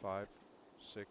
5, 6.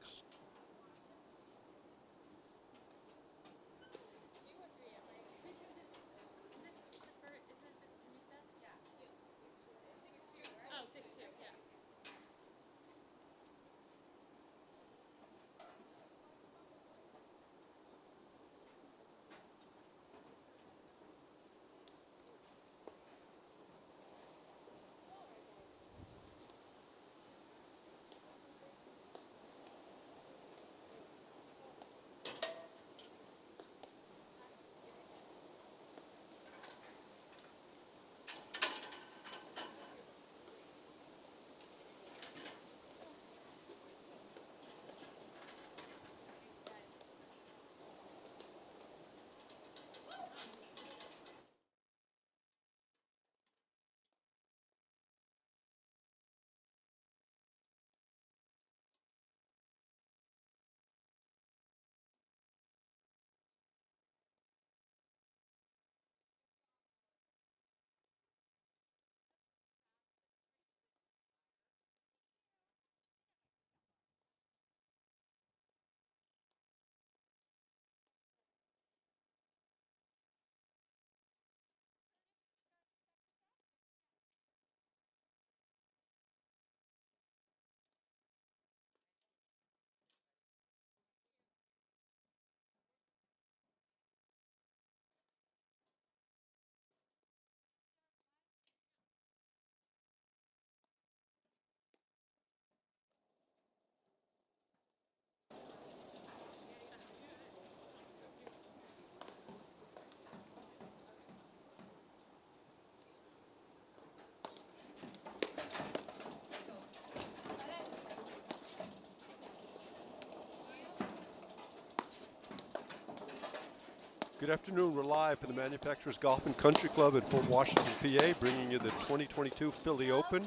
Good afternoon. We're live from the Manufacturers Golf and Country Club at Fort Washington, PA, bringing you the 2022 Philly Open,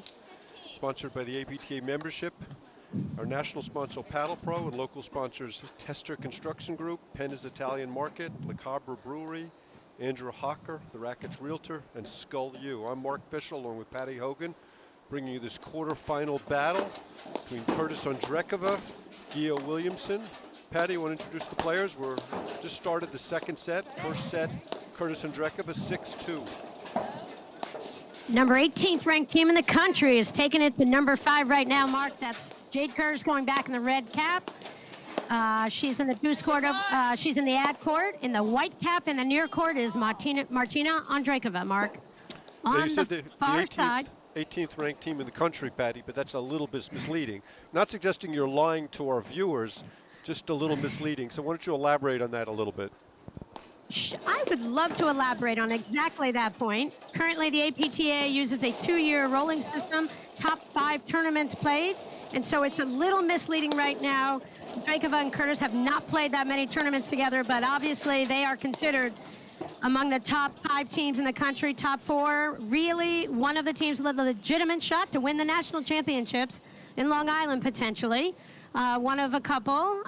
sponsored by the APTA membership. Our national sponsor, Paddle Pro, and local sponsors, Tester Construction Group, Penn is Italian Market, Le Cabre Brewery, Andrew Hawker, The Rackets Realtor, and Skull U. I'm Mark Fisher, along with Patty Hogan, bringing you this quarterfinal battle between Curtis Andrekova, Gio Williamson. Patty, you want to introduce the players? We're just started the second set. First set, Curtis Andrekova, 6-2. Number 18th ranked team in the country is taking it to number 5 right now, Mark. That's Jade Kerrs going back in the red cap. She's in the deuce court. She's in the ad court. In the white cap in the near court is Martina Andrekova, Mark. On the far side. 18th ranked team in the country, Patty, but that's a little bit misleading. Not suggesting you're lying to our viewers, just a little misleading. So why don't you elaborate on that a little bit? I would love to elaborate on exactly that point. Currently, the APTA uses a 2-year rolling system, top 5 tournaments played, and so it's a little misleading right now. Andrekova and Curtis have not played that many tournaments together, but obviously they are considered among the top 5 teams in the country, top 4. Really, one of the teams with a legitimate shot to win the national championships in Long Island, potentially. One of a couple.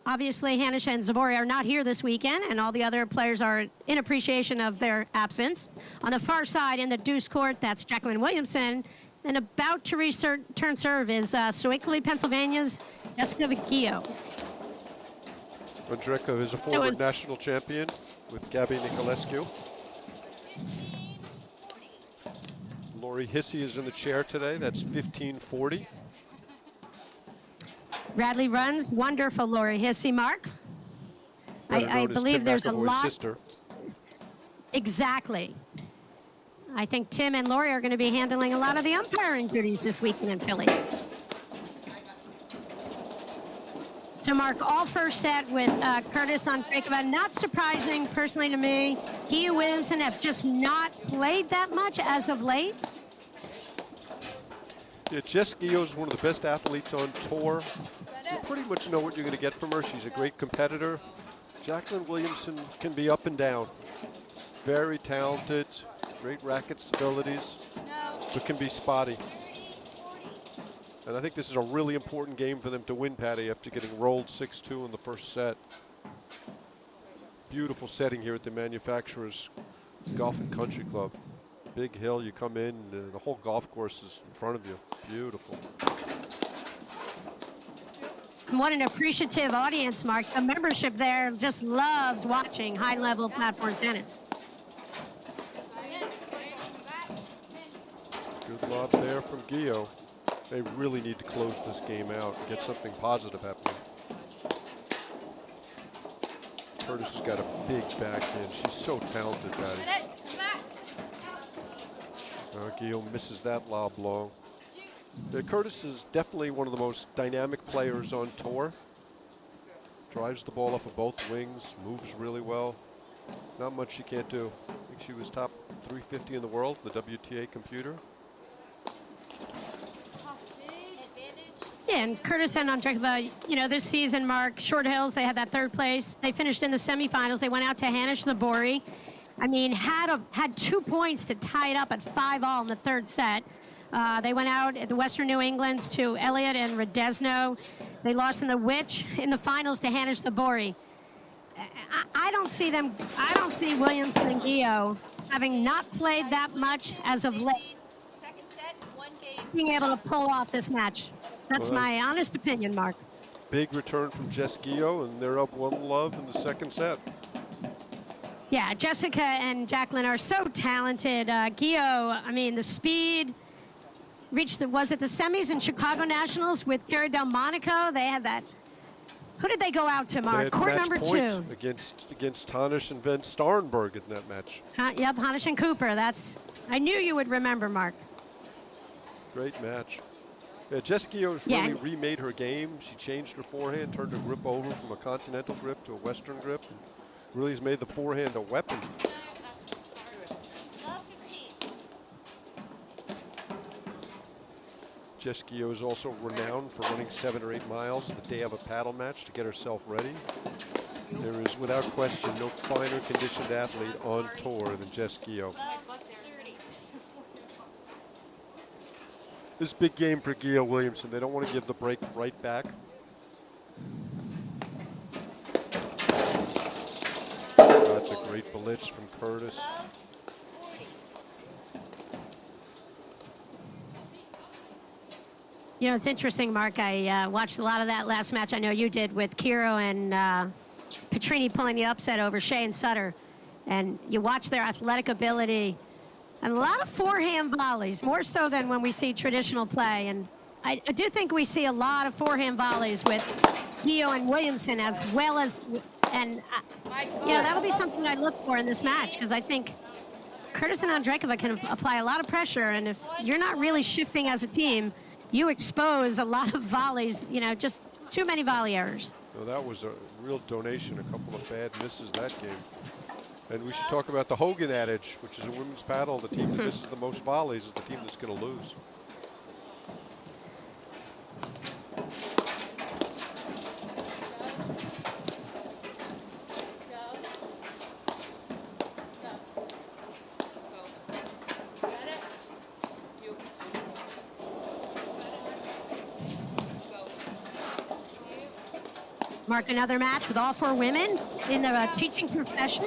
Obviously, Hanish and Zabori are not here this weekend, and all the other players are in appreciation of their absence. On the far side in the deuce court, that's Jacqueline Williamson. And about to return serve is Sewickley, Pennsylvania's Jessica Gio. Andrekova is a former national champion with Gabby Nicolescu. Lori Hissey is in the chair today. That's 15-40. Radley runs, wonderful Lori Hissey, Mark. I believe there's a lot. Sister. Exactly. I think Tim and Lori are going to be handling a lot of the umpiring duties this weekend in Philly. So, Mark, all first set with Curtis Andrekova. Not surprising, personally, to me. Gio Williamson have just not played that much as of late. Yeah, Jess Gio is one of the best athletes on tour. You pretty much know what you're going to get from her. She's a great competitor. Jacqueline Williamson can be up and down. Very talented, great racket stabilities, but can be spotty. And I think this is a really important game for them to win, Patty, after getting rolled 6-2 in the first set. Beautiful setting here at the Manufacturers Golf and Country Club. Big hill, you come in, the whole golf course is in front of you. Beautiful. And what an appreciative audience, Mark. The membership there just loves watching high-level platform tennis. Good lob there from Gio. They really need to close this game out and get something positive happening. Curtis has got a big backhand. She's so talented, Patty. Gio misses that lob long. Curtis is definitely one of the most dynamic players on tour. Drives the ball off of both wings, moves really well. Not much she can't do. I think she was top 350 in the world, the WTA computer. Yeah, and Curtis and Andreeva, you know, this season, Mark, Short Hills, they had that third place. They finished in the semifinals. They went out to Hanish Zabori. I mean, had 2 points to tie it up at 5-all in the third set. They went out at the Western New Englands to Elliott and Radesno. They lost in the Witch in the finals to Hanish Zabori. I don't see Williamson and Gio having not played that much as of late, being able to pull off this match. That's my honest opinion, Mark. Big return from Jess Gio, and they're up 1-love in the second set. Yeah, Jessica and Jacqueline are so talented. Gio, I mean, the speed, was it the semis in Chicago Nationals with Cara Delmonico? They had that. Who did they go out to, Mark? Court number 2. Against Hanish and Van Starenburg in that match. Yep, Hanish and Cooper. I knew you would remember, Mark. Great match. Yeah, Jess Gio's really remade her game. She changed her forehand, turned her grip over from a continental grip to a Western grip, and really has made the forehand a weapon. Jess Gio is also renowned for running 7 or 8 miles the day of a paddle match to get herself ready. There is, without question, no finer conditioned athlete on tour than Jess Gio. This is a big game for Gio Williamson. They don't want to give the break right back. That's a great blitz from Curtis. You know, it's interesting, Mark. I watched a lot of that last match. I know you did with Kiro and Petrini pulling the upset over Shea and Sutter. And you watch their athletic ability. And a lot of forehand volleys, more so than when we see traditional play. And I do think we see a lot of forehand volleys with Gio and Williamson as well as, and you know, that'll be something I look for in this match, because I think Curtis and Andreeva can apply a lot of pressure. And if you're not really shifting as a team, you expose a lot of volleys, you know, just too many volley errors. So that was a real donation, a couple of bad misses that game. And we should talk about the Hogan adage, which is a women's paddle. The team that misses the most volleys is the team that's going to lose. Mark, another match with all 4 women in the teaching profession.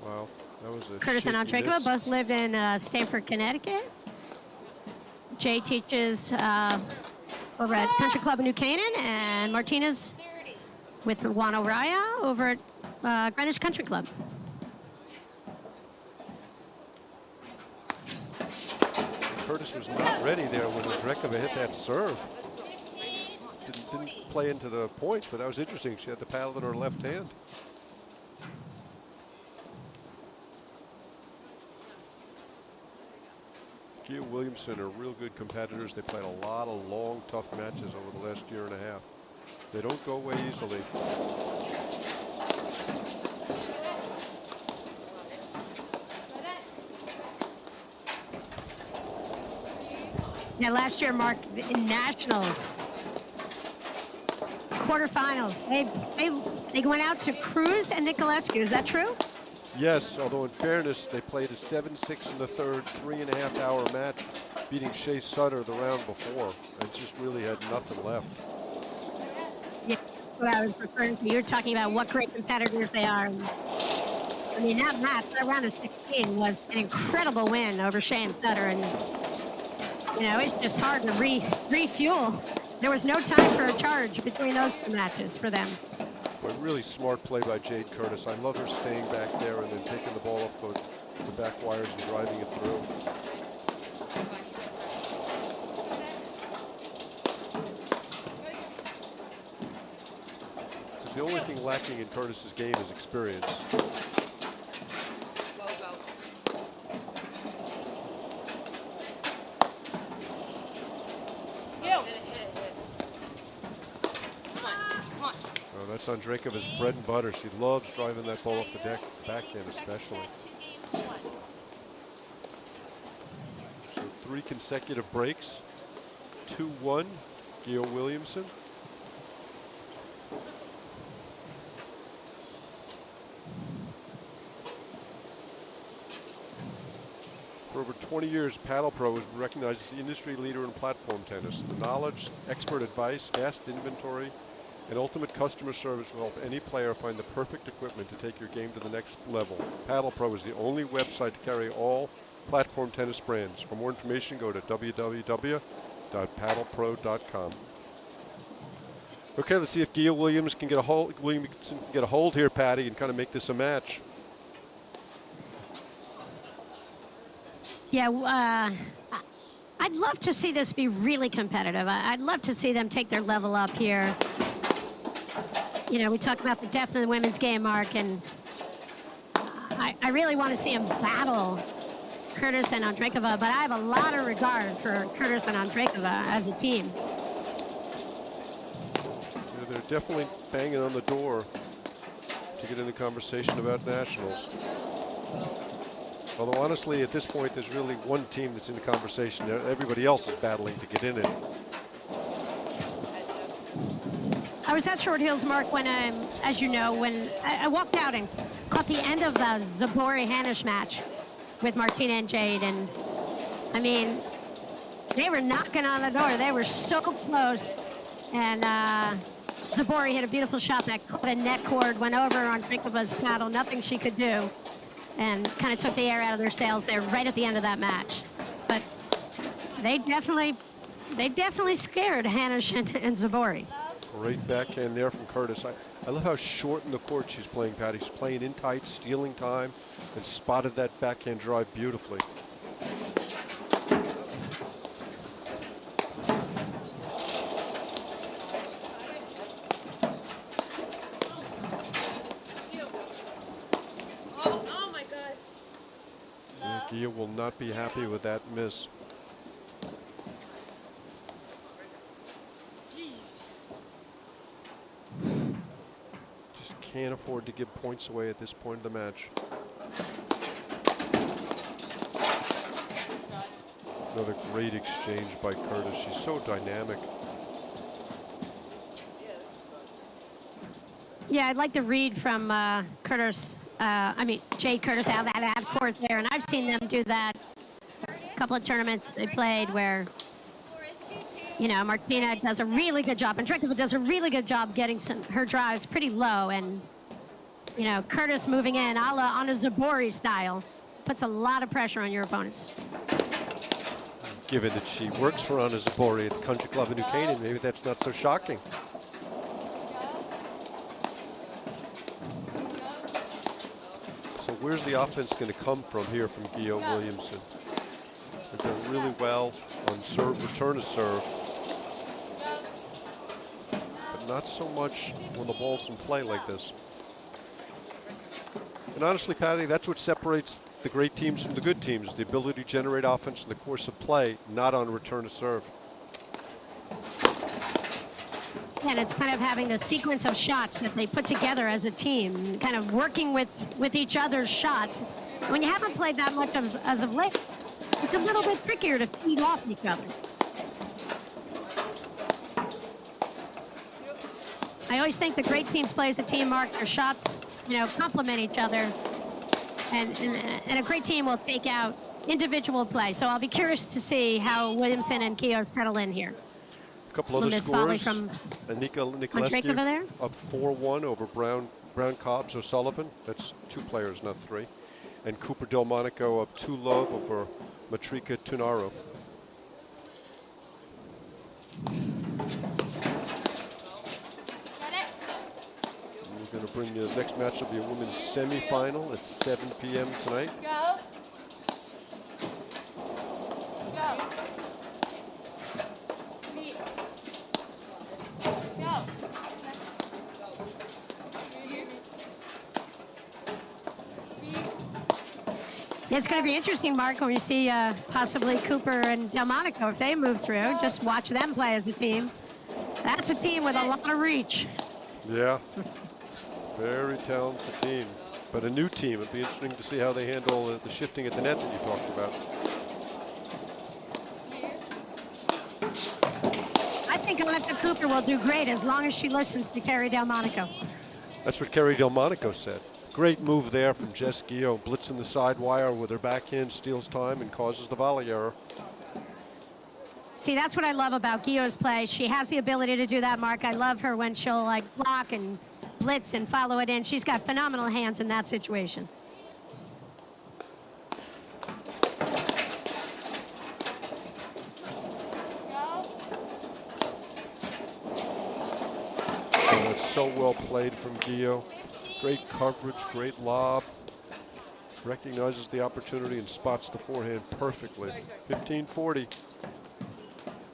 Wow, that was a Curtis and Andreeva both live in Stamford, Connecticut. Jay teaches over at Country Club in New Canaan, and Martinez with Juan O'Raya over at Greenwich Country Club. Curtis was not ready there when Andreeva hit that serve. Didn't play into the points, but that was interesting. She had the paddle in her left hand. Gio Williamson are real good competitors. They played a lot of long, tough matches over the last year and a half. They don't go away easily. Yeah, last year, Mark, in nationals, quarterfinals, they went out to Cruz and Nicolescu. Is that true? Yes, although in fairness, they played a 7-6 in the third, 3.5-hour match, beating Shea Sutter the round before, and just really had nothing left. Yeah, that's what I was referring to. You're talking about what great competitors they are. And, I mean, that match, that round of 16 was an incredible win over Shea and Sutter, and You know, it's just hard to refuel. There was no time for a charge between those two matches for them. A really smart play by Jade Curtis. I love her staying back there and then taking the ball off the back wires and driving it through. The only thing lacking in Curtis's game is experience. Oh, that's Andreekova's bread and butter. She loves driving that ball off the deck, backhand especially. So 3 consecutive breaks. 2-1, Gail Williamson. For over 20 years, Paddle Pro has been recognized as the industry leader in platform tennis. The knowledge, expert advice, vast inventory, and ultimate customer service will help any player find the perfect equipment to take your game to the next level. Paddle Pro is the only website to carry all platform tennis brands. For more information, go to www.paddlepro.com. Okay, let's see if Gail Williams can get a hold here, Patty, and kind of make this a match. Yeah, I'd love to see this be really competitive. I'd love to see them take their level up here. You know, we talked about the depth of the women's game, Mark, and I really want to see them battle Curtis and Andreekova, but I have a lot of regard for Curtis and Andreekova as a team. Yeah, they're definitely banging on the door to get in the conversation about nationals. Although honestly, at this point, there's really one team that's in the conversation. Everybody else is battling to get in it. I was at Short Hills, Mark, when as you know, when I walked out and caught the end of the Zabori-Hanisch match with Martina and Jade, and I mean, they were knocking on the door. They were so close, and Zabori hit a beautiful shot that caught a net cord, went over on Andreekova's paddle, nothing she could do, and kind of took the air out of their sails there right at the end of that match. But they definitely scared Hanisch and Zabori. Great backhand there from Curtis. I love how short in the court she's playing, Patty. She's playing in tight, stealing time, and spotted that backhand drive beautifully. Oh my God. Gia will not be happy with that miss. Just can't afford to give points away at this point of the match. Another great exchange by Curtis. She's so dynamic. Yeah, I'd like to read from Curtis. Jade Curtis out of that ad court there, and I've seen them do that a couple of tournaments they played where, you know, Martina does a really good job, and Andreekova does a really good job getting her drives pretty low, and, you know, Curtis moving in on a Zabori style puts a lot of pressure on your opponents. Given that she works for Anna Zabori at the Country Club in New Canaan, maybe that's not so shocking. So where's the offense going to come from here from Gia Williamson? They've done really well on serve, return to serve, but not so much when the ball's in play like this. And honestly, Patty, that's what separates the great teams from the good teams, the ability to generate offense in the course of play, not on return to serve. And it's kind of having the sequence of shots that they put together as a team, kind of working with each other's shots. When you haven't played that much as of late, it's a little bit trickier to feed off each other. I always think the great teams play as a team, Mark. Their shots, you know, complement each other. And a great team will take out individual play. So I'll be curious to see how Williamson and Keough settle in here. A couple other Miss Volley scores. from Nicolescu there. up 4-1 over Brown Cobbs O'Sullivan. That's 2 players, not 3. And Cooper Delmonico up 2-love over Matrika Tunaro. bring the next match will be a women's semifinal at 7 p.m. tonight. Go. Go. Meet. Go. It's going to be interesting, Mark, when we see possibly Cooper and Delmonico, if they move through. Just watch them play as a team. That's a team with a lot of reach. Yeah, very talented team, but a new team. It'd be interesting to see how they handle the shifting at the net that you talked about. I think Anika Cooper will do great as long as she listens to Carrie Delmonico. That's what Carrie Delmonico said. Great move there from Jess Guillot, blitzing the side wire with her backhand, steals time and causes the volley error. See, that's what I love about Guillot's play. She has the ability to do that, Mark. I love her when she'll like block and blitz and follow it in. She's got phenomenal hands in that situation. Oh, that's so well played from Guillot. Great coverage, great lob. Recognizes the opportunity and spots the forehand perfectly. 15-40.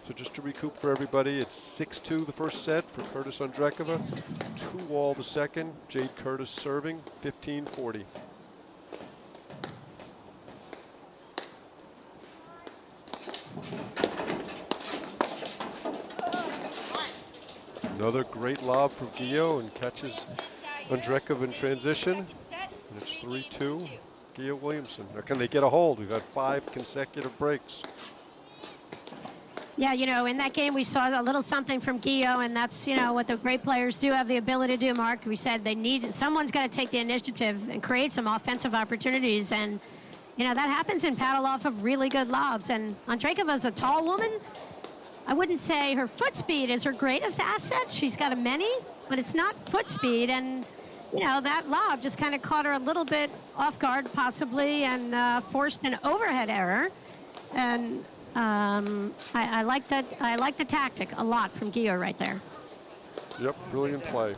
So just to recoup for everybody, it's 6-2 the first set for Curtis Andrekova, 2-all the second. Jade Curtis serving, 15-40. Another great lob from Guillot and catches Andrekova in transition. And it's 3-2, Guillot Williamson. Now can they get a hold? We've had 5 consecutive breaks. Yeah, you know, in that game we saw a little something from Guillot, and that's, you know, what the great players do have the ability to do, Mark. We said they need, someone's got to take the initiative and create some offensive opportunities, and, you know, that happens in paddle off of really good lobs. And Andrekova's a tall woman. I wouldn't say her foot speed is her greatest asset. She's got a many, but it's not foot speed, and, you know, that lob just kind of caught her a little bit off guard, possibly, and forced an overhead error. And I like that. I like the tactic a lot from Guillot right there. Yep, brilliant play.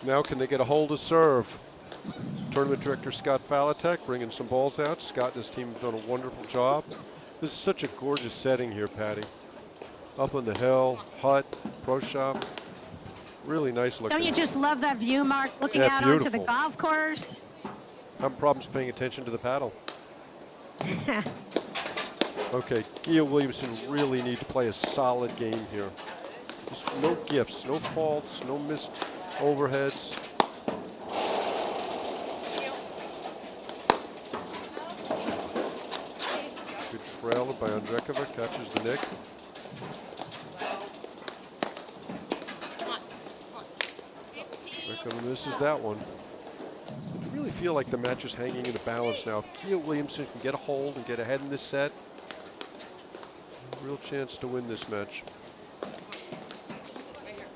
Now can they get a hold of serve? Tournament director Scott Falatek bringing some balls out. Scott and his team have done a wonderful job. This is such a gorgeous setting here, Patty. Up on the hill, hut, pro shop. Really nice looking. Don't you just love that view, Mark, looking Yeah, out onto the beautiful. golf course? Having problems paying attention to the paddle. Okay, Guillot Williamson really need to play a solid game here. Just no gifts, no faults, no missed overheads. Good trail by Andrekova, catches the nick. Andrekova misses that one. I really feel like the match is hanging in the balance now. If Guillot Williamson can get a hold and get ahead in this set, real chance to win this match.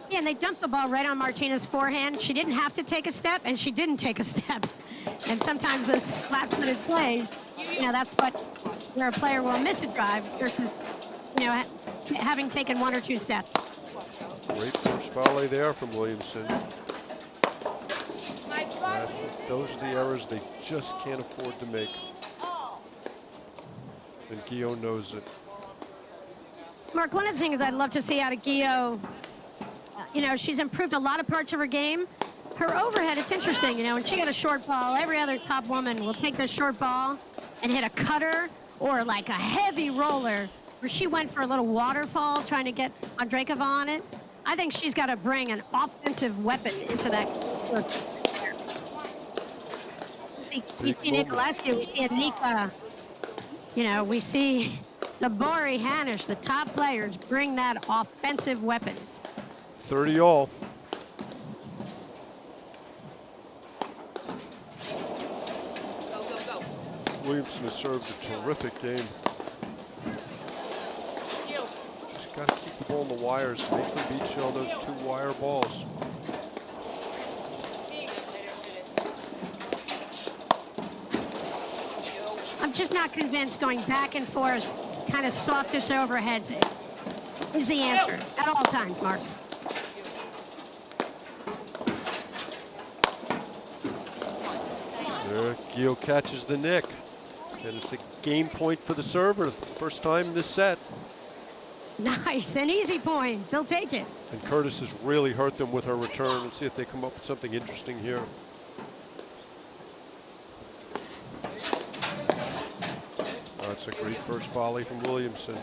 Yeah, and they dumped the ball right on Martina's forehand. She didn't have to take a step, and she didn't take a step. And sometimes those flat-footed plays, you know, that's where a player will miss a drive versus, you know, having taken 1 or 2 steps. Great first volley there from Williamson. Those are the errors they just can't afford to make. And Guillot knows it. Mark, one of the things I'd love to see out of Guillot, you know, she's improved a lot of parts of her game. Her overhead, it's interesting, you know, when she got a short ball, every other top woman will take the short ball and hit a cutter or like a heavy roller, where she went for a little waterfall trying to get Andrekova on it. I think she's got to bring an offensive weapon into that. We see Nicolescu, we see Anika, you know, we see Zabori, Hanish, the top players bring that offensive weapon. 30 all. Williamson has served a terrific game. Just got to keep the ball in the wires, make them beat you on those 2-wire balls. I'm just not convinced going back and forth, kind of softish overheads is the answer at all times, Mark. Gio catches the nick. And it's a game point for the server. First time this set. Nice, an easy point. They'll take it. And Curtis has really hurt them with her return. Let's see if they come up with something interesting here. Oh, it's a great first volley from Williamson.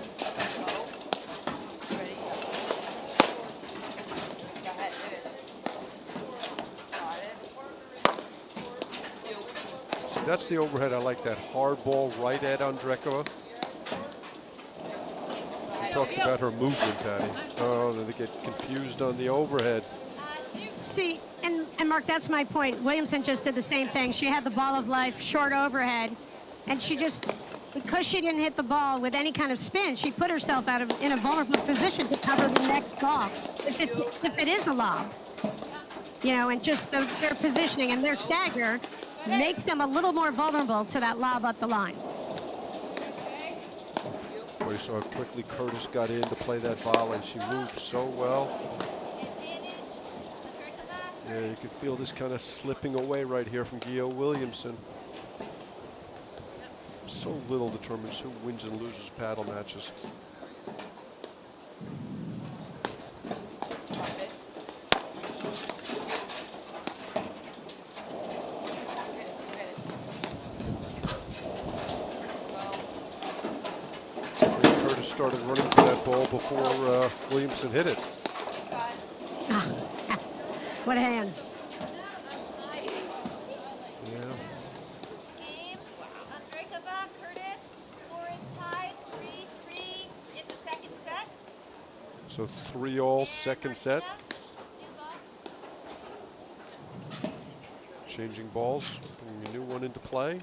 That's the overhead. I like that hard ball right at Andreeva. We talked about her movement, Patty. Oh, then they get confused on the overhead. See, and Mark, that's my point. Williamson just did the same thing. She had the ball of life, short overhead, and she just, because she didn't hit the ball with any kind of spin, she put herself in a vulnerable position to cover the next ball, if it is a lob. You know, and just their positioning and their stagger makes them a little more vulnerable to that lob up the line. We saw how quickly Curtis got in to play that volley. She moved so well. Yeah, you can feel this kind of slipping away right here from Gio Williamson. So little determines who wins and loses paddle matches. Started running for that ball before Williamson hit it. What hands. Yeah. Game. Andreeva, Curtis. Score is tied 3-3 in the second set. So 3-all second set. Changing balls, bringing a new one into play.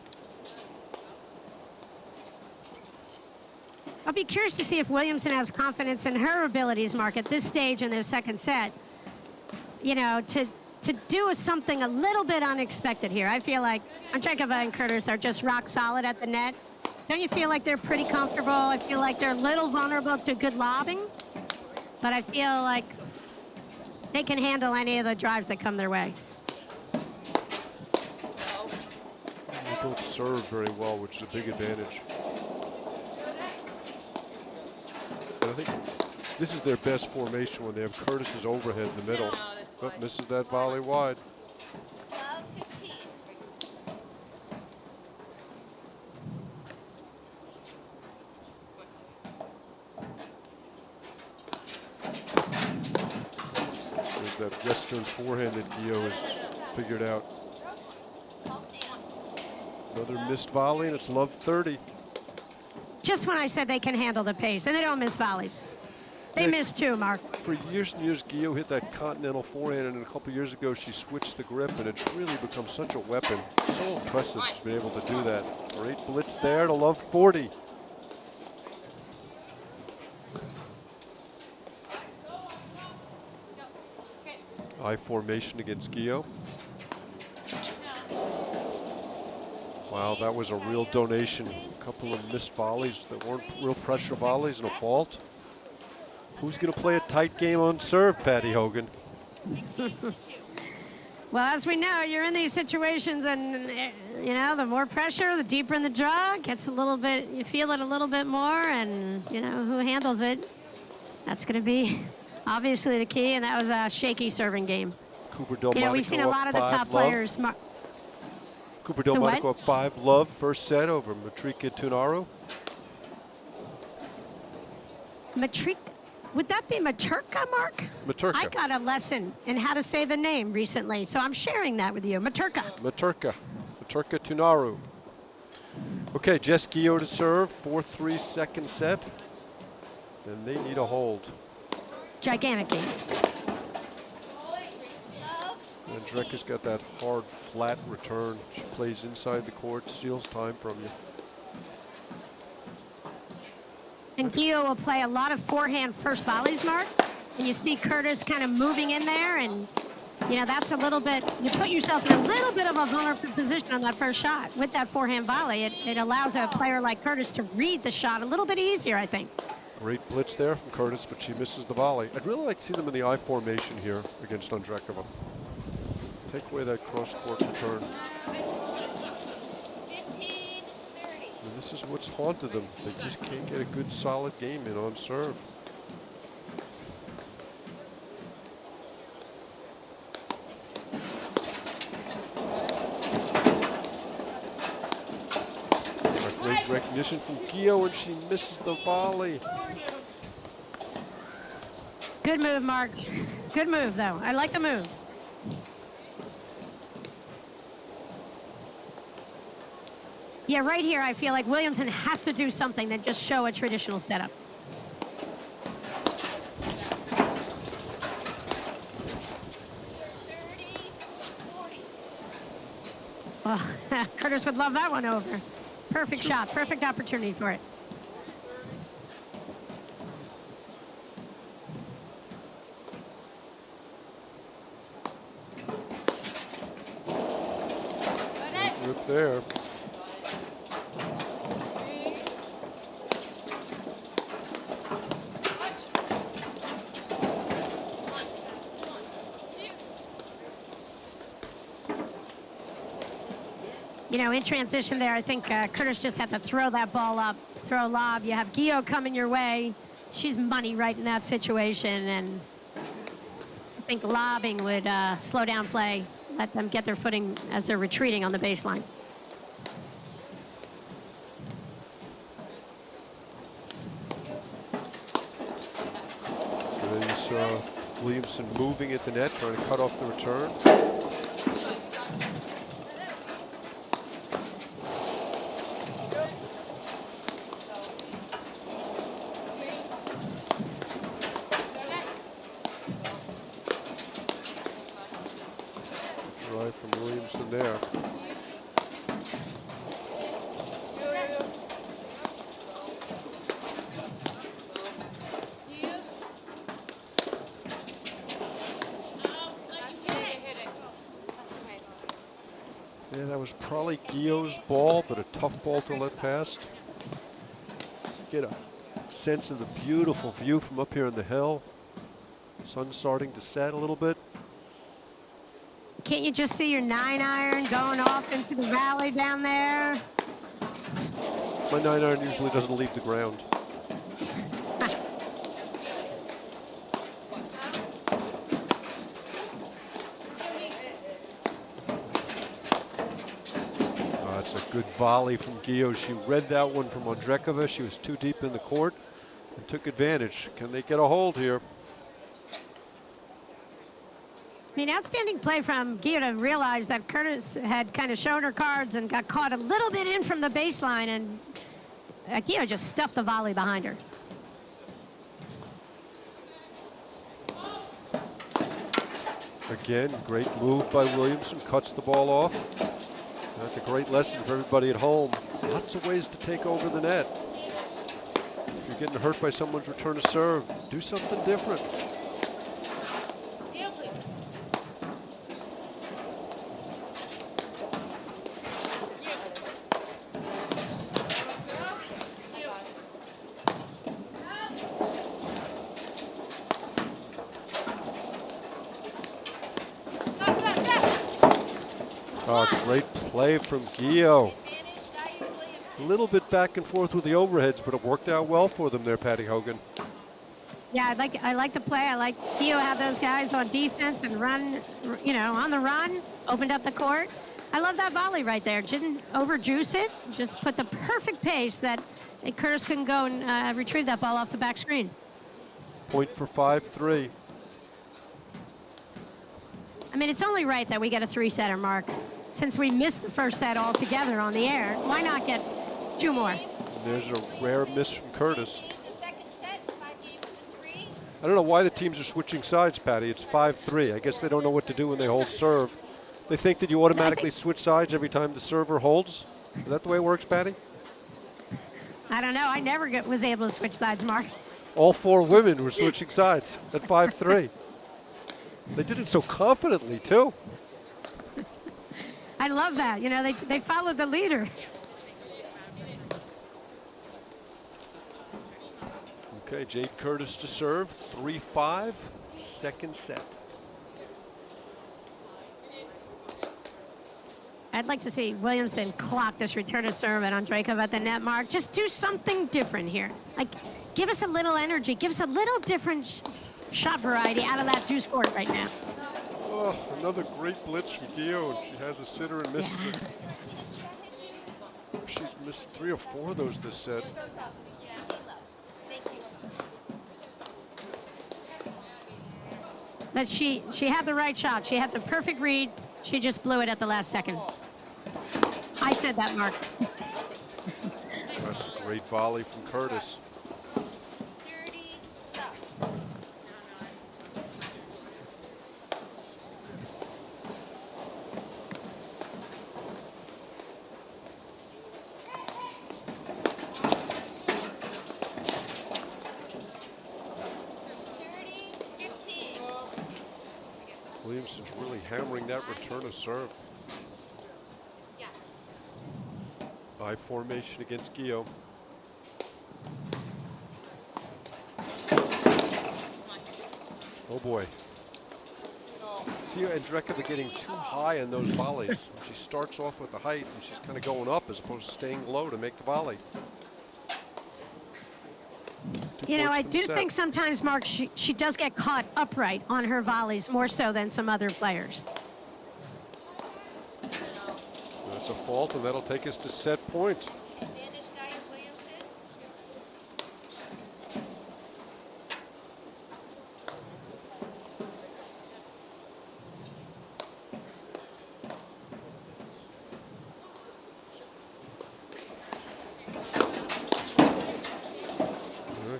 I'll be curious to see if Williamson has confidence in her abilities, Mark, at this stage in their second set. You know, to do something a little bit unexpected here. I feel like Andreeva and Curtis are just rock solid at the net. Don't you feel like they're pretty comfortable? I feel like they're a little vulnerable to good lobbing, but I feel like they can handle any of the drives that come their way. They both serve very well, which is a big advantage. I think this is their best formation when they have Curtis's overhead in the middle. But misses that volley wide. Love 15. There's that Western forehand that Gio has figured out. Another missed volley, and it's love 30. Just when I said they can handle the pace, and they don't miss volleys. They miss too, Mark. For years and years, Gio hit that continental forehand, and a couple years ago, she switched the grip, and it's really become such a weapon. So impressive she's been able to do that. Great blitz there to love 40. I formation against Gio. Wow, that was a real donation. A couple of missed volleys that weren't real pressure volleys and a fault. Who's going to play a tight game on serve, Patty Hogan? Well, as we know, you're in these situations, and you know, the more pressure, the deeper in the draw, gets a little bit, you feel it a little bit more, and you know, who handles it, that's going to be obviously the key, and that was a shaky serving game. Cooper Delmonico. You know, we've seen a lot of the top players. Cooper Delmonico up 5 love first set over Matrika Tunaru. Would that be Maturka, Mark? Maturka. I got a lesson in how to say the name recently, so I'm sharing that with you. Maturka. Maturka Tunaru. Okay, Jess Gio to serve, 4-3 second set. And they need a hold. Gigantic game. And Andreeka's got that hard, flat return. She plays inside the court, steals time from you. And Gio will play a lot of forehand first volleys, Mark. And you see Curtis kind of moving in there, and you know, that's a little bit, you put yourself in a little bit of a vulnerable position on that first shot. With that forehand volley, it allows a player like Curtis to read the shot a little bit easier, I think. Great blitz there from Curtis, but she misses the volley. I'd really like to see them in the I formation here against Andreeva. Take away that cross-court return. This is what's haunted them. They just can't get a good solid game in on serve. Great recognition from Gio, and she misses the volley. Good move, Mark. Good move, though. I like the move. Yeah, right here, I feel like Williamson has to do something than just show a traditional setup. Well, Curtis would love that one over. Perfect shot, perfect opportunity for it. Rip there. You know, in transition there, I think Curtis just had to throw that ball up, throw a lob. You have Gio coming your way. She's money right in that situation, and I think lobbing would slow down play, let them get their footing as they're retreating on the baseline. There you saw Williamson moving at the net, trying to cut off the return. Drive from Williamson there. Yeah, that was probably Gio's ball, but a tough ball to let past. Get a sense of the beautiful view from up here on the hill. Sun's starting to set a little bit. Can't you just see your 9-iron going off into the valley down there? My 9-iron usually doesn't leave the ground. That's a good volley from Gio. She read that one from Ondrekova. She was too deep in the court and took advantage. Can they get a hold here? I mean, outstanding play from Gio to realize that Curtis had kind of shown her cards and got caught a little bit in from the baseline, and Gio just stuffed the volley behind her. Again, great move by Williamson, cuts the ball off. That's a great lesson for everybody at home. Lots of ways to take over the net. If you're getting hurt by someone's return to serve, do something different. Great play from Gio. A little bit back and forth with the overheads, but it worked out well for them there, Patty Hogan. Yeah, I like the play. I like Gio had those guys on defense and run, you know, on the run, opened up the court. I love that volley right there. Didn't overjuice it, just put the perfect pace that Curtis couldn't go and retrieve that ball off the back screen. Point for 5-3. I mean, it's only right that we get a 3-setter, Mark. Since we missed the first set altogether on the air, why not get 2 more? There's a rare miss from Curtis. The second set, 5 games to 3. I don't know why the teams are switching sides, Patty. It's 5-3. I guess they don't know what to do when they hold serve. They think that you automatically switch sides every time the server holds. Is that the way it works, Patty? I don't know. I never was able to switch sides, Mark. All 4 women were switching sides at 5-3. They did it so confidently, too. I love that. You know, they followed the leader. Okay, Jade Curtis to serve. 3-5, second set. I'd like to see Williamson clock this return of serve at Andreikova at the net mark. Just do something different here. Like, give us a little energy. Give us a little different shot variety out of that deuce court right now. Oh, another great blitz from Gio, and she has a sitter and misses it. She's missed 3 or 4 of those this set. But she had the right shot. She had the perfect read. She just blew it at the last second. I said that, Mark. That's a great volley from Curtis. 30 love. Williamson's really hammering that return of serve. By formation against Gio. Oh boy. See Andreikova getting too high in those volleys. She starts off with the height and she's kind of going up as opposed to staying low to make the volley. You know, I do think sometimes, Mark, she does get caught upright on her volleys more so than some other players. That's a fault, and that'll take us to set point. Advantage Gaia Williamson.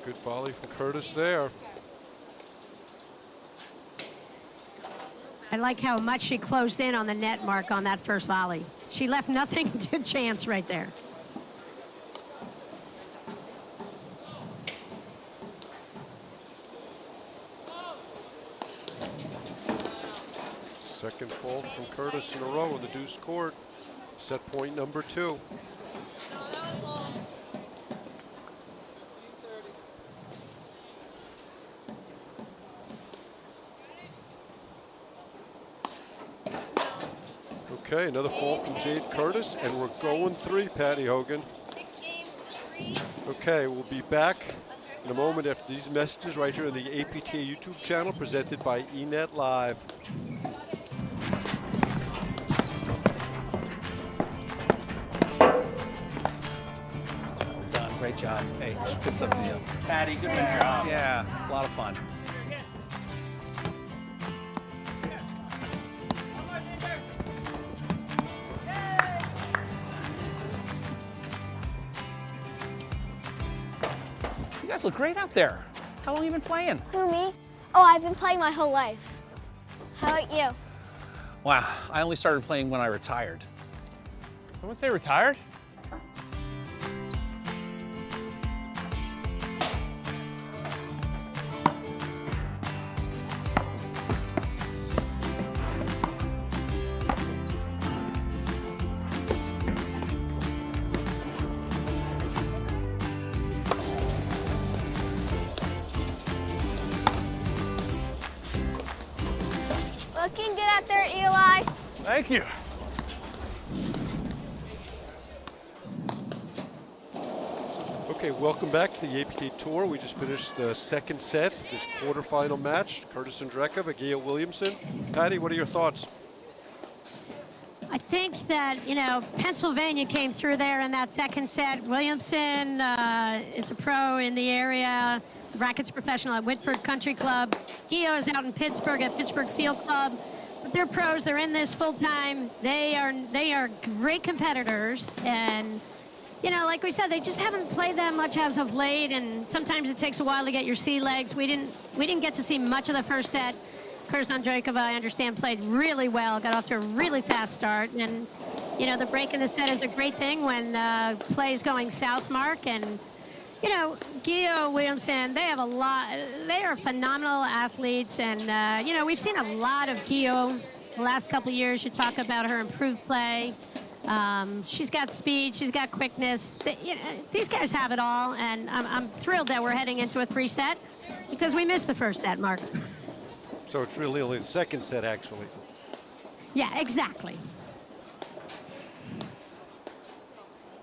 Good volley from Curtis there. I like how much she closed in on the net mark on that first volley. She left nothing to chance right there. Second fault from Curtis in a row in the deuce court. Set point number 2. Okay, another fault from Jade Curtis, and we're going 3, Patty Hogan. 6 games to 3. Okay, we'll be back in a moment after these messages right here on the APTA YouTube channel presented by eNet Live. Done. Great job. Hey, good stuff to you. Patty, good job. Yeah, a lot of fun. You guys look great out there. How long have you been playing? Who, me? Oh, I've been playing my whole life. How about you? Wow, I only started playing when I retired. Someone say retired? Looking good out there, Eli. Thank you. Okay, welcome back to the APTA Tour. We just finished the second set, this quarterfinal match. Curtis Andreikova, Gio Williamson. Patty, what are your thoughts? I think that, you know, Pennsylvania came through there in that second set. Williamson is a pro in the area, rackets professional at Whitford Country Club. Gio is out in Pittsburgh at Pittsburgh Field Club. But they're pros. They're in this full time. They are great competitors, and you know, like we said, they just haven't played that much as of late, and sometimes it takes a while to get your sea legs. We didn't get to see much of the first set. Curtis Andreikova, I understand, played really well, got off to a really fast start, and you know, the break in the set is a great thing when play is going south, Mark. And you know, Gio Williamson, they are phenomenal athletes, and you know, we've seen a lot of Gio the last couple of years. You talk about her improved play. She's got speed, she's got quickness. You know, these guys have it all, and I'm thrilled that we're heading into a 3-set because we missed the first set, Mark. So it's really only the second set, actually. Yeah, exactly.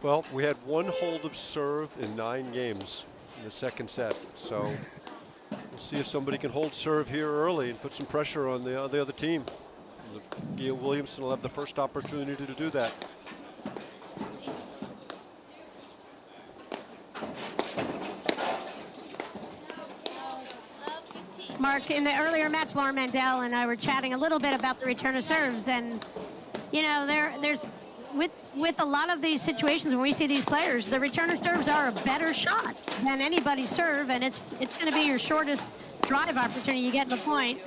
Well, we had one hold of serve in 9 games in the second set. So we'll see if somebody can hold serve here early and put some pressure on the other team. Gail Williamson will have the first opportunity to do that. Mark, in the earlier match, Laura Mandel and I were chatting a little bit about the return of serves, and you know, there's with a lot of these situations when we see these players, the return of serves are a better shot than anybody's serve, and it's going to be your shortest drive opportunity you get in the point.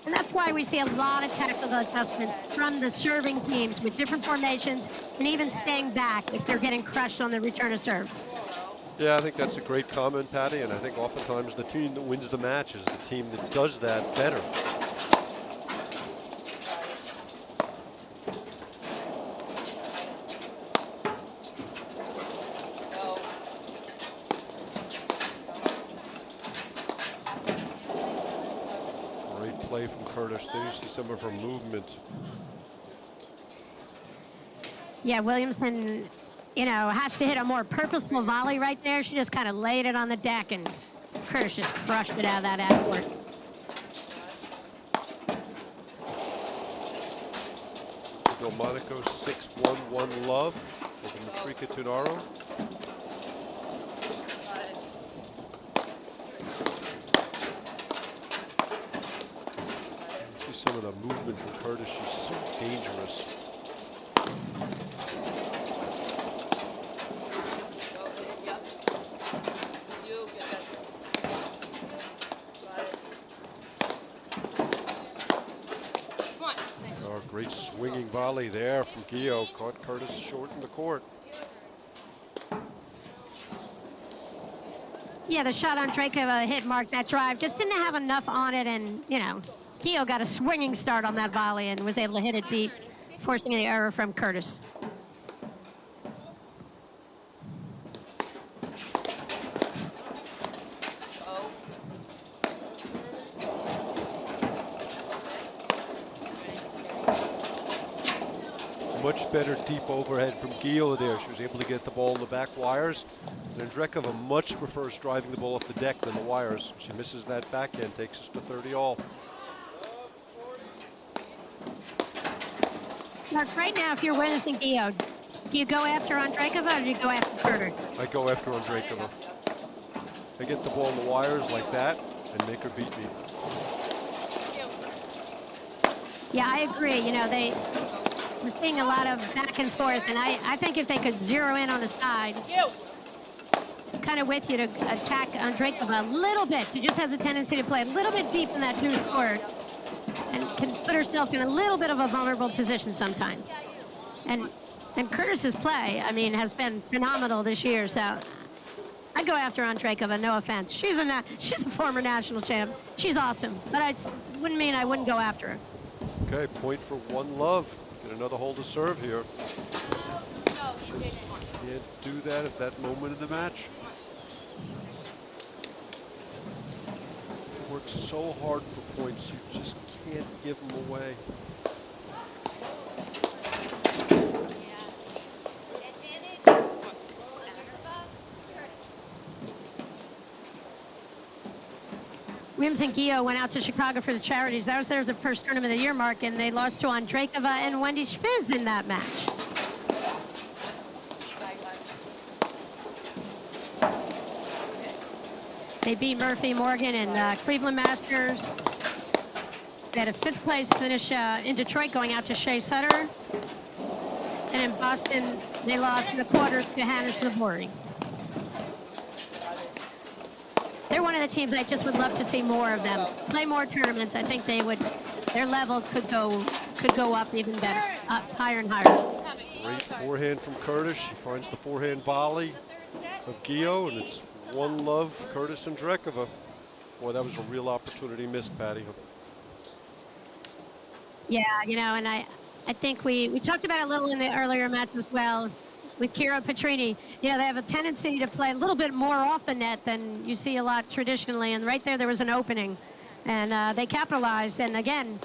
And that's why we see a lot of tactical adjustments from the serving teams with different formations and even staying back if they're getting crushed on the return of serves. Yeah, I think that's a great comment, Patty, and I think oftentimes the team that wins the match is the team that does that better. Great play from Curtis. There you see some of her movement. Yeah, Williamson, you know, has to hit a more purposeful volley right there. She just kind of laid it on the deck, and Curtis just crushed it out of that outboard. Monaco 6-1-1 love over Matrika Tunaro. See some of the movement from Curtis. She's so dangerous. Great swinging volley there from Gio. Caught Curtis short in the court. Yeah, the shot on Drakova hit Mark that drive. Just didn't have enough on it, and, you know, Gio got a swinging start on that volley and was able to hit it deep, forcing the error from Curtis. Much better deep overhead from Gio there. She was able to get the ball in the back wires. And Andrekova much prefers driving the ball off the deck than the wires. She misses that backhand, takes us to 30 all. Mark, right now, if you're witnessing Gio, do you go after Andrekova or do you go after Curtis? I go after Andrekova. I get the ball in the wires like that and make her beat me. Yeah, I agree. You know, we're seeing a lot of back and forth, and I think if they could zero in on the side, kind of with you to attack Andrekova a little bit. She just has a tendency to play a little bit deep in that deuce court and can put herself in a little bit of a vulnerable position sometimes. And Curtis's play, I mean, has been phenomenal this year, so I'd go after Andrekova, no offense. She's a former national champ. She's awesome, but it wouldn't mean I wouldn't go after her. Okay, point for one love. Get another hold to serve here. Just can't do that at that moment in the match. Works so hard for points, you just can't give them away. Williamson Gio went out to Chicago for the charities. That was their first tournament of the year, Mark, and they lost to Andrekova and Wendy Schviz in that match. They beat Murphy Morgan and Cleveland Masters. They had a 5th place finish in Detroit, going out to Shea Sutter. And in Boston, they lost in the quarters to Hannah Sabori. They're one of the teams I just would love to see more of them. Play more tournaments. I think their level could go up even better, up higher and higher. Great forehand from Curtis. She finds the forehand volley of Gio, and it's one love, Curtis and Andrekova. Boy, that was a real opportunity missed, Patty. Yeah, you know, and I think we talked about it a little in the earlier match as well with Kira Petrini. You know, they have a tendency to play a little bit more off the net than you see a lot traditionally, and right there was an opening, and they capitalized. And again,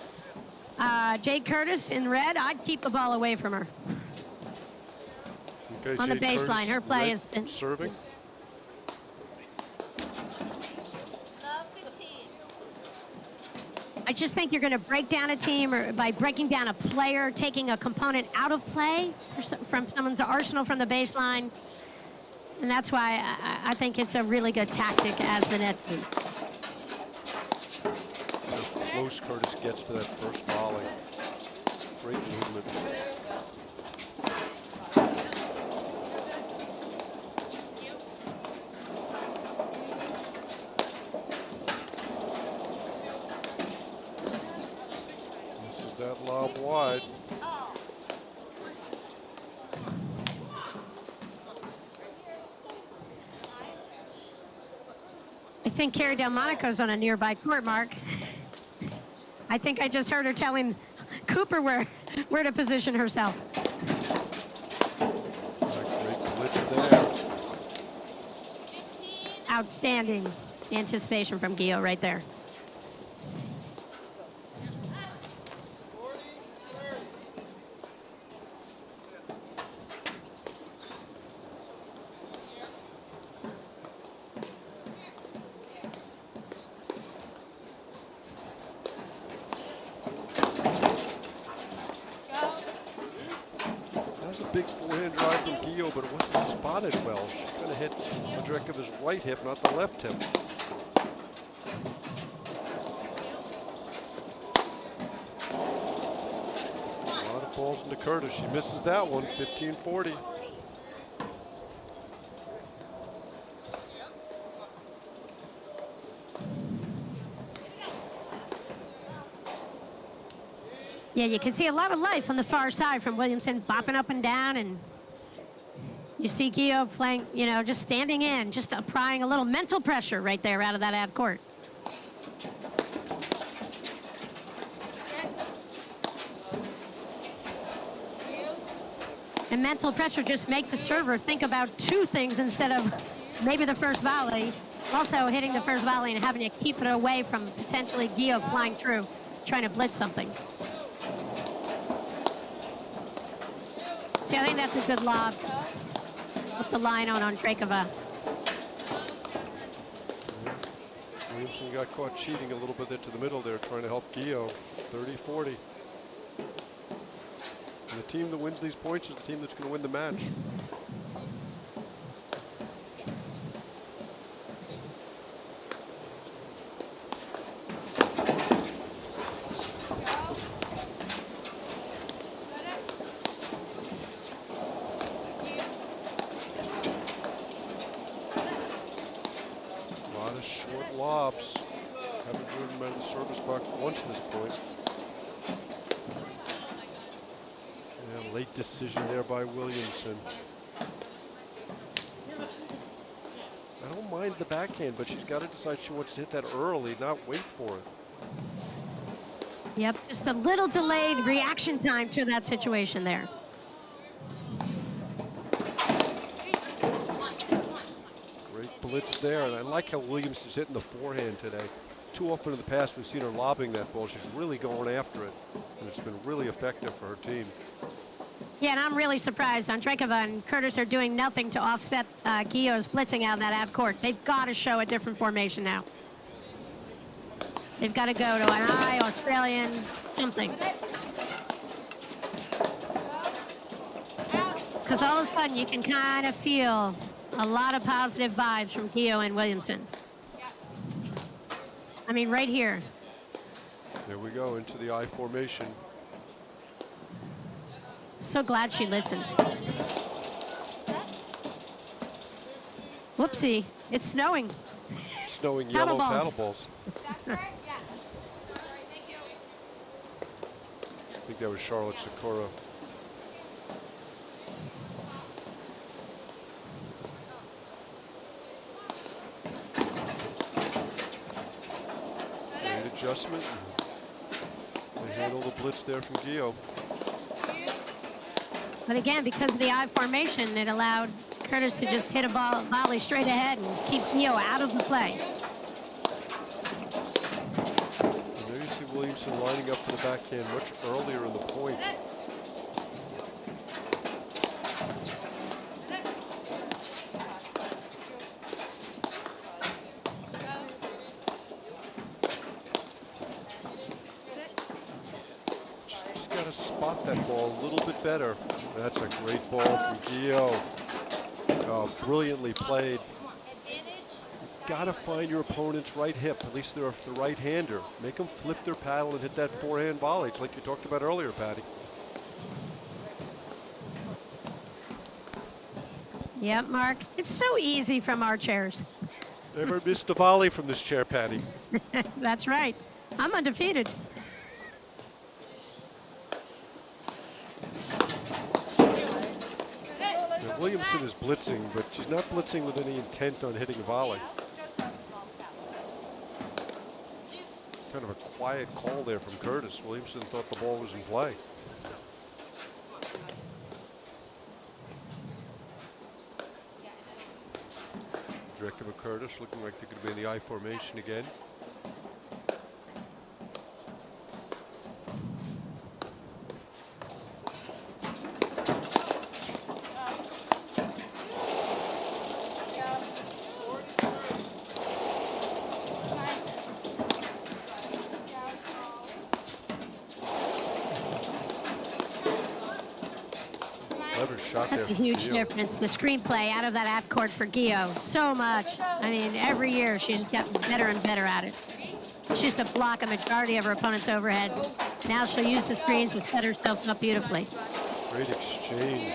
Jade Curtis in red, I'd keep the ball away from her. Okay, on the Jade Curtis, baseline. Her play red has been serving. Love 15. I just think you're going to break down a team or by breaking down a player, taking a component out of play from someone's arsenal from the baseline. And that's why I think it's a really good tactic as the net team. How close Curtis gets to that first volley. Great movement. Misses that lob wide. Oh. I think Carrie Delmonico's on a nearby court, Mark. I think I just heard her telling Cooper where to position herself. Great blitz there. 15. Outstanding anticipation from Gio right there. That was a big forehand drive from Gio, but it wasn't spotted well. She kind of hit Andreekova's right hip, not the left hip. A lot of balls into Curtis. She misses that one, 15-40. Yeah, you can see a lot of life on the far side from Williamson, bopping up and down, and you see Gio playing, just standing in, just applying a little mental pressure right there out of that ad court. And mental pressure just make the server think about two things instead of maybe the first volley. Also hitting the first volley and having to keep it away from potentially Gio flying through, trying to blitz something. See, I think that's a good lob. Up the line on Andreekova. Williamson got caught cheating a little bit into the middle there, trying to help Gio. 30-40. And the team that wins these points is the team that's going to win the match. A lot of short lobs. Haven't driven him out of the service box once at this point. Yeah, late decision there by Williamson. I don't mind the backhand, but she's got to decide she wants to hit that early, not wait for it. Yep, just a little delayed reaction time to that situation there. Great blitz there, and I like how Williamson's hitting the forehand today. Too often in the past, we've seen her lobbing that ball. She's really going after it, and it's been really effective for her team. Yeah, and I'm really surprised. Andreekova and Curtis are doing nothing to offset Gio's blitzing out of that ad court. They've got to show a different formation now. They've got to go to an I, Australian, something. Because all of a sudden you can kind of feel a lot of positive vibes from Gio and Williamson. I mean, right here. There we go, into the I formation. So glad she listened. Whoopsie, it's snowing. Snowing Paddle yellow balls. paddle balls. I think that was Charlotte Sakura. Great adjustment. They handle the blitz there from Gio. But again, because of the I formation, it allowed Curtis to just hit a volley straight ahead and keep Gio out of the play. And there you see Williamson lining up for the backhand much earlier in the point. spot that ball a little bit better. That's a great ball from Gio. Oh, brilliantly played. Gotta find your opponent's right hip, at least they're the right-hander. Make them flip their paddle and hit that forehand volley, like you talked about earlier, Patty. Yep, Mark. It's so easy from our chairs. Never missed a volley from this chair, Patty. That's right. I'm undefeated. Now, Williamson is blitzing, but she's not blitzing with any intent on hitting a volley. Kind of a quiet call there from Curtis. Williamson thought the ball was in play. Drekova Curtis looking like they're going to be in the I formation again. Clever shot there. That's a from huge Gio. difference. The screenplay out of that app court for Gio. So much. I mean, every year she's just gotten better and better at it. She used to block a majority of her opponent's overheads. Now she'll use the screens to set herself up beautifully. Great exchange.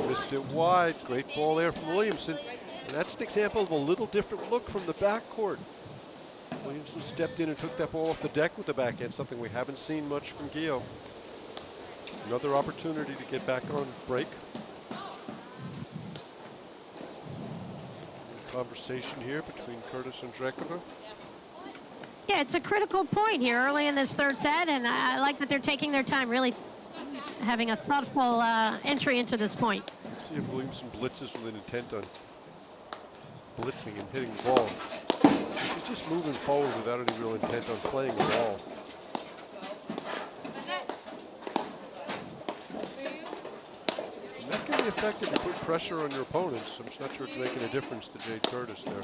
Missed it wide. Great ball there from Williamson. And that's an example of a little different look from the backcourt. Williamson stepped in and took that ball off the deck with the backhand, something we haven't seen much from Gio. Another opportunity to get back on break. Conversation here between Curtis and Drekova. Yeah, it's a critical point here early in this third set, and I like that they're taking their time, really having a thoughtful entry into this point. Let's see if Williamson blitzes with an intent on blitzing and hitting the ball. He's just moving forward without any real intent on playing the ball. And that can be effective to put pressure on your opponents. I'm just not sure it's making a difference to Jade Curtis there.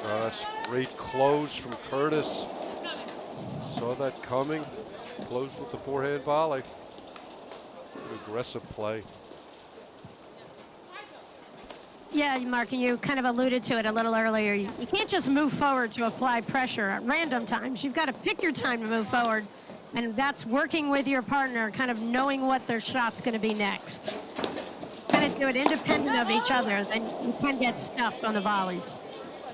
That's great close from Curtis. Saw that coming. Closed with the forehand volley. Good aggressive play. Yeah, Mark, and you kind of alluded to it a little earlier. You can't just move forward to apply pressure at random times. You've got to pick your time to move forward, and that's working with your partner, kind of knowing what their shot's going to be next. Kind of do it independent of each other, then you can get stuffed on the volleys.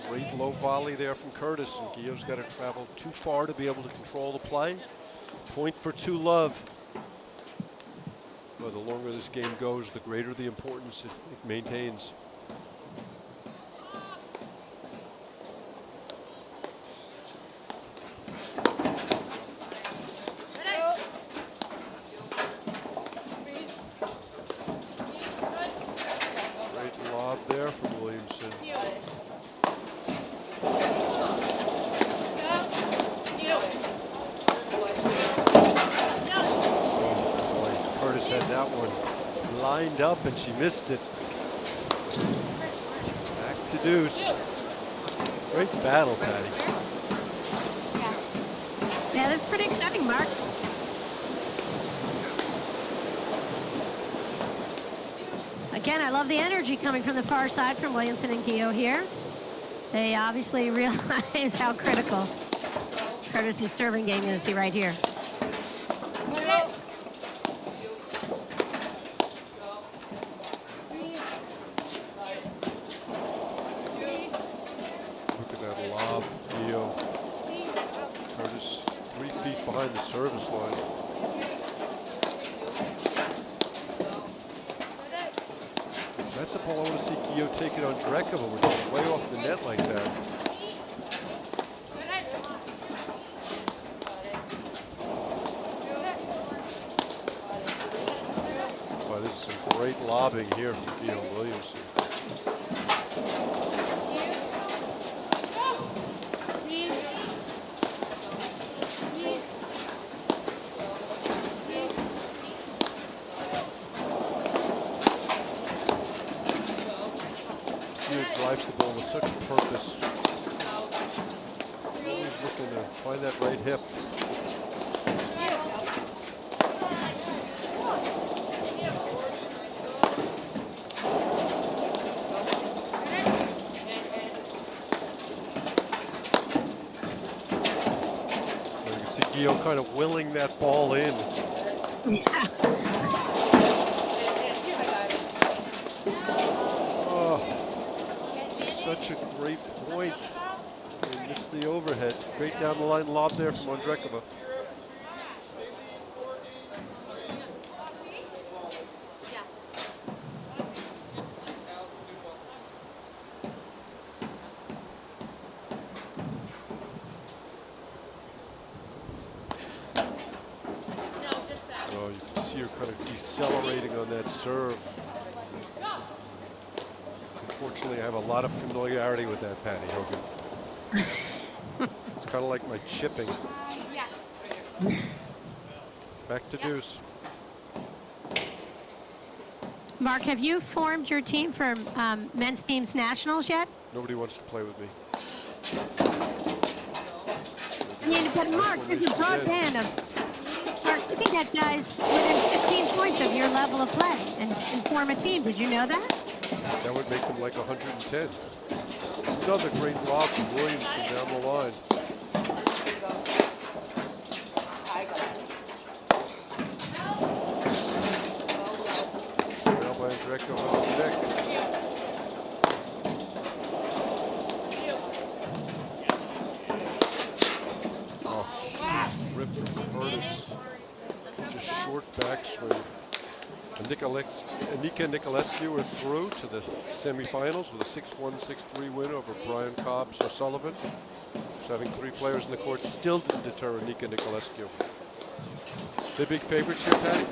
Great low volley there from Curtis, and Gio's got to travel too far to be able to control the play. Point for two love. Well, the longer this game goes, the greater the importance it maintains. Great lob there from Williamson. Curtis had that one lined up and she missed it. Back to deuce. Great battle, Patty. Yeah, this is pretty exciting, Mark. Again, I love the energy coming from the far side from Williamson and Gio here. They obviously realize how critical Curtis's serving game is right here. Look at that lob, Gio. Curtis 3 feet behind the service line. That's a ball I want to see Gio take it on Drekova, which is way off the net like that. Wow, this is some great lobbing here from Gio Williamson. find that right hip. You can see Gio kind of willing that ball in. Oh, such a great point. They missed the overhead. Great down the line lob there from Andrekova. Oh, you can see her kind of decelerating on that serve. Unfortunately, I have a lot of familiarity with that, Patty Hogan. It's kind of like my chipping. Back to deuce. Mark, have you formed your team for men's teams nationals yet? Nobody wants to play with me. I mean, but Mark, there's a broadband of. Mark, you can get guys within 15 points of your level of play and form a team. Did you know that? That would make them like 110. Another great lob from Williamson down the line. Now by Andrekova on the deck. Oh, ripped from Curtis. Just short backswing. Anika Nicolescu are through to the semifinals with a 6-1, 6-3 win over Brian Cobbs O'Sullivan. So having three players in the court still didn't deter Anika Nicolescu. They're big favorites here, Patty?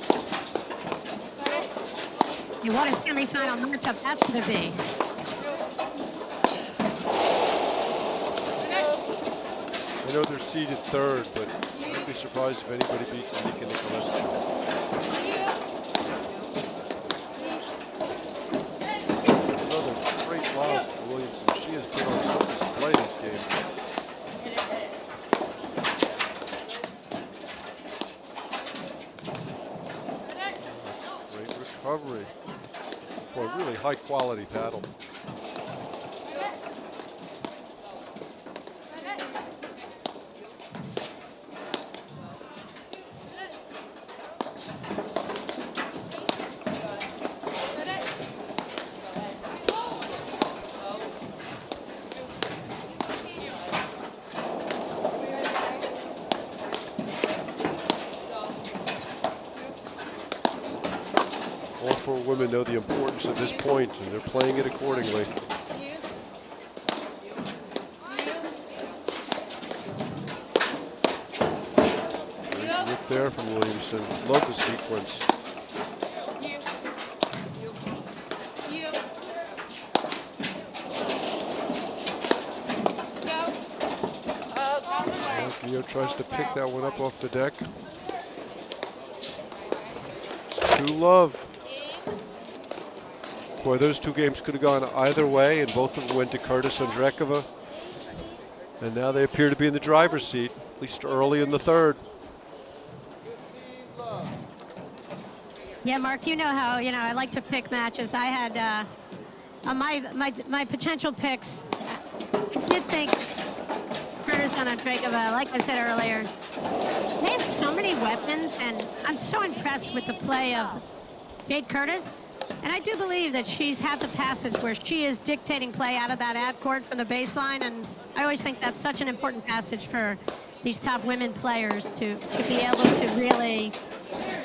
You want a semifinal matchup, that's going to be. I know they're seeded third, but I'd be surprised if anybody beats Anika Nicolescu. Lob for Williamson. She has been on some display this game. Great recovery. Boy, really high quality paddle. All four women know the importance of this point, and they're playing it accordingly. Great rip there from Williamson. Love the sequence. Gio tries to pick that one up off the deck. It's 2-love. Boy, those two games could have gone either way, and both of them went to Curtis Andrekova. And now they appear to be in the driver's seat, at least early in the third. Yeah, Mark, you know how, I like to pick matches. I had my potential picks. I did think Curtis and Andrekova, like I said earlier, they have so many weapons, and I'm so impressed with the play of Jade Curtis. And I do believe that she's had the passage where she is dictating play out of that ad court from the baseline, and I always think that's such an important passage for these top women players to be able to really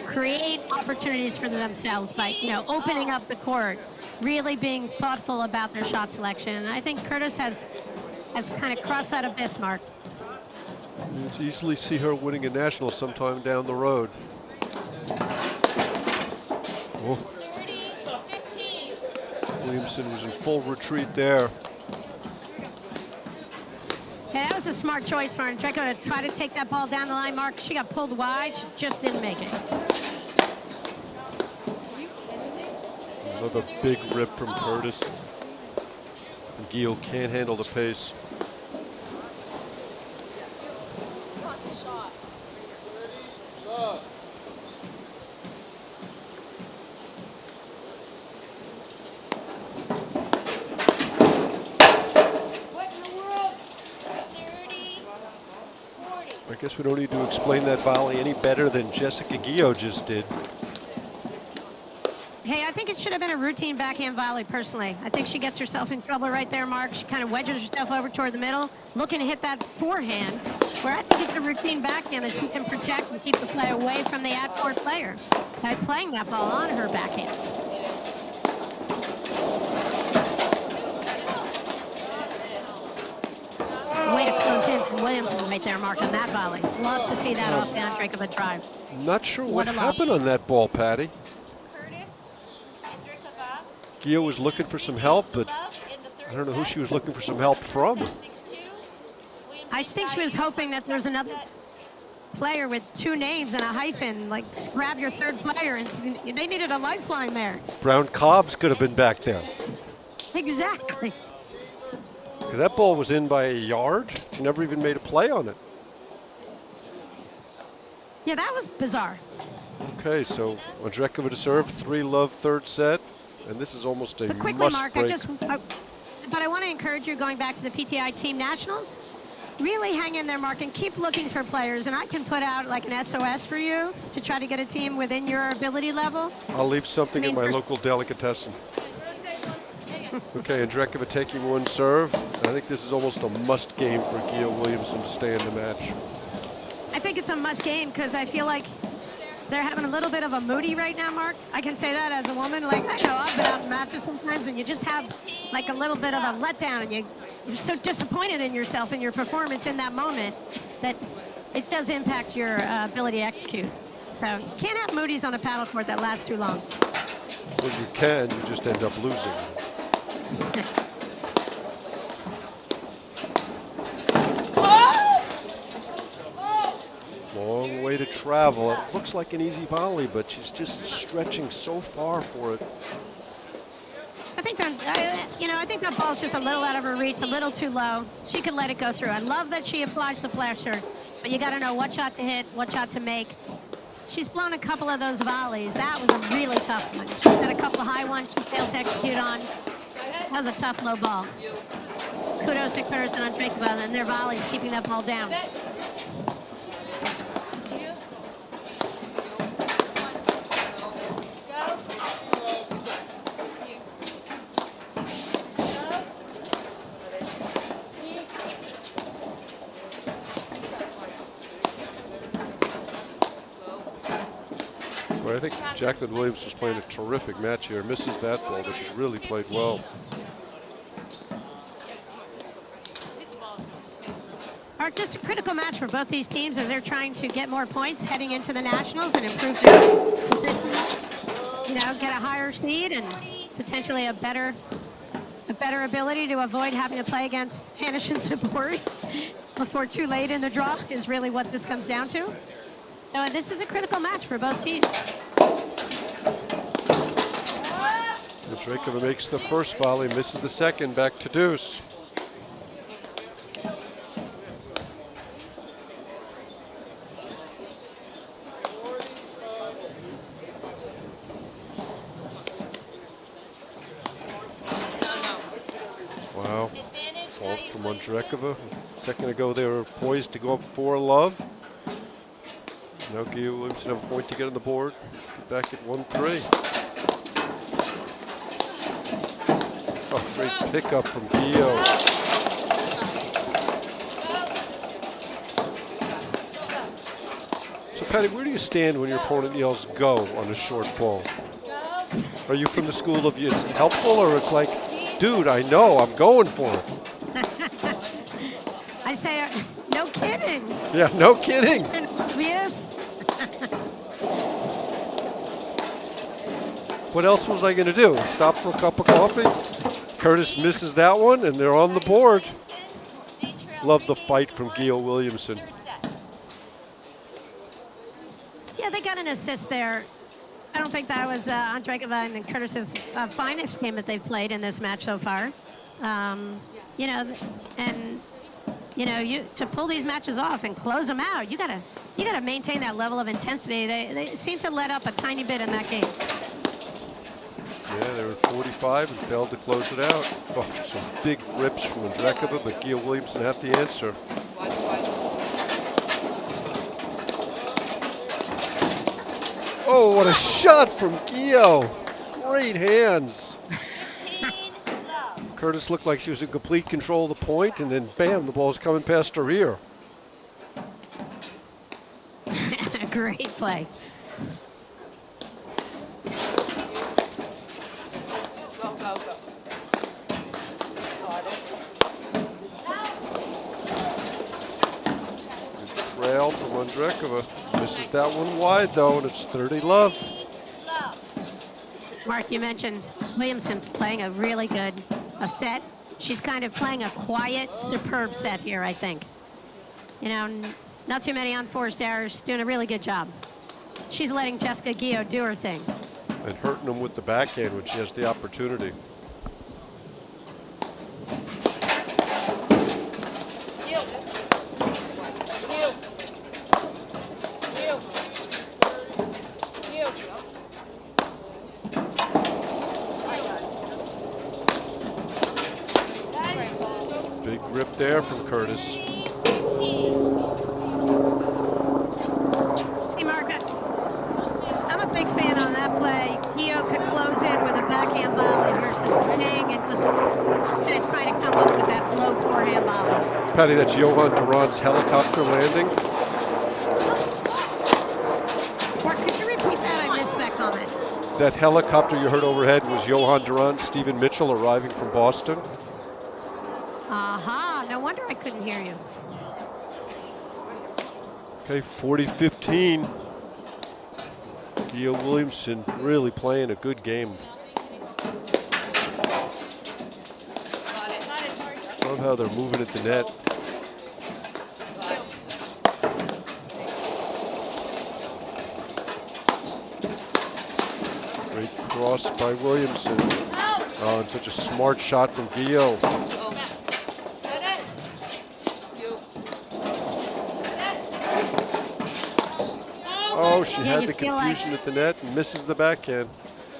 create opportunities for themselves by, opening up the court, really being thoughtful about their shot selection. And I think Curtis has kind of crossed that abyss, Mark. You can easily see her winning a national sometime down the road. Oh. Williamson was in full retreat there. Yeah, that was a smart choice for Andrekova to try to take that ball down the line, Mark. She got pulled wide. She just didn't make it. Another big rip from Curtis. And Gio can't handle the pace. I guess we don't need to explain that volley any better than Jessica Guillot just did. Hey, I think it should have been a routine backhand volley, personally. I think she gets herself in trouble right there, Mark. She kind of wedges herself over toward the middle, looking to hit that forehand, where I think it's a routine backhand that she can protect and keep the play away from the at-court player by playing that ball on her backhand. Way to close in from Williamson right there, Mark, on that volley. Love to see that off the Andreikova drive. Not sure what What a love. happened on that ball, Patty. Curtis, Andrikova. Guillot was looking for some help, but I don't know who she was looking for some help from. I think she was hoping that there's another player with two names and a hyphen, like grab your third player, and they needed a lifeline there. Brown Cobbs could have been back there. Exactly. Because that ball was in by a yard. She never even made a play on it. Yeah, that was bizarre. Okay, so Andreikova to serve, 3-love third set, and this is almost a But quickly, must Mark, break. but I want to encourage you, going back to the PTI Team Nationals, really hang in there, Mark, and keep looking for players. And I can put out like an SOS for you to try to get a team within your ability level. I'll leave something I mean, in my for- local delicatessen. Okay, Andreikova taking one serve. I think this is almost a must game for Guillot Williamson to stay in the match. I think it's a must game because I feel like they're having a little bit of a moody right now, Mark. I can say that as a woman. Like, I know I've been out in matches sometimes, and you just have like a little bit of a letdown, and you're so disappointed in yourself and your performance in that moment that it does impact your ability to execute. So you can't have moodies on a paddle court that lasts too long. Well, you can, you just end up losing. Long way to travel. It looks like an easy volley, but she's just stretching so far for it. I think I think that ball's just a little out of her reach, a little too low. She could let it go through. I love that she applies the pressure, but you got to know what shot to hit, what shot to make. She's blown a couple of those volleys. That was a really tough one. She had a couple of high ones she failed to execute on. That was a tough low ball. Kudos to Curtis and Andreikova and their volleys keeping that ball down. Well, I think Jacqueline Williams is playing a terrific match here. Misses that ball, but she's really played well. Just a critical match for both these teams as they're trying to get more points heading into the Nationals and improve their position, get a higher seed and potentially a better ability to avoid having to play against Hanish Sabori before too late in the draw is really what this comes down to. So this is a critical match for both teams. Andreikova makes the first volley, misses the second, back to deuce. Wow, fault from Andreikova. A second ago they were poised to go up 4-love. Now Guillot Williamson have a point to get on the board. Get back at 1-3. Oh, great pickup from Guillot. So Patty, where do you stand when your opponent yells go on a short ball? Are you from the school of it's helpful, or it's like, dude, I know, I'm going for it? I say, no kidding. Yeah, no kidding. Yes. What else was I going to do? Stop for a cup of coffee? Curtis misses that one, and they're on the board. Love the fight from Guillot Williamson. Yeah, they got an assist there. I don't think that was Andreikova and Curtis's finest game that they've played in this match so far. To pull these matches off and close them out, you gotta maintain that level of intensity. They seem to let up a tiny bit in that game. Yeah, they were at 45 and failed to close it out. Oh, some big rips from Andreikova, but Guillot Williamson had the answer. Oh, what a shot from Gio. Great hands. 15, love. Curtis looked like she was in complete control of the point, and then bam, the ball's coming past her ear. Great play. Trail from Andrekova. Misses that one wide though, and it's 30 love. Love. Mark, you mentioned Williamson playing a really good set. She's kind of playing a quiet, superb set here, I think. You know, not too many unforced errors, doing a really good job. She's letting Jessica Gio do her thing. And hurting them with the backhand when she has the opportunity. Big rip there from Curtis. 15. See, Mark, I'm a big fan on that play. Gio could close it with a backhand volley versus staying and just trying to come up with that low forehand volley. Patty, that's Johan Durant's helicopter landing. Mark, could you repeat that? I missed that comment. That helicopter you heard overhead was Johan Durant, Stephen Mitchell arriving from Boston. Aha, no wonder I couldn't hear you. Okay, 40-15. Gio Williamson really playing a good game. Love how they're moving at the net. Great cross by Williamson. Oh, and such a smart shot from Gio. Oh, she Yeah, had you the feel like- confusion at the net and misses the backhand.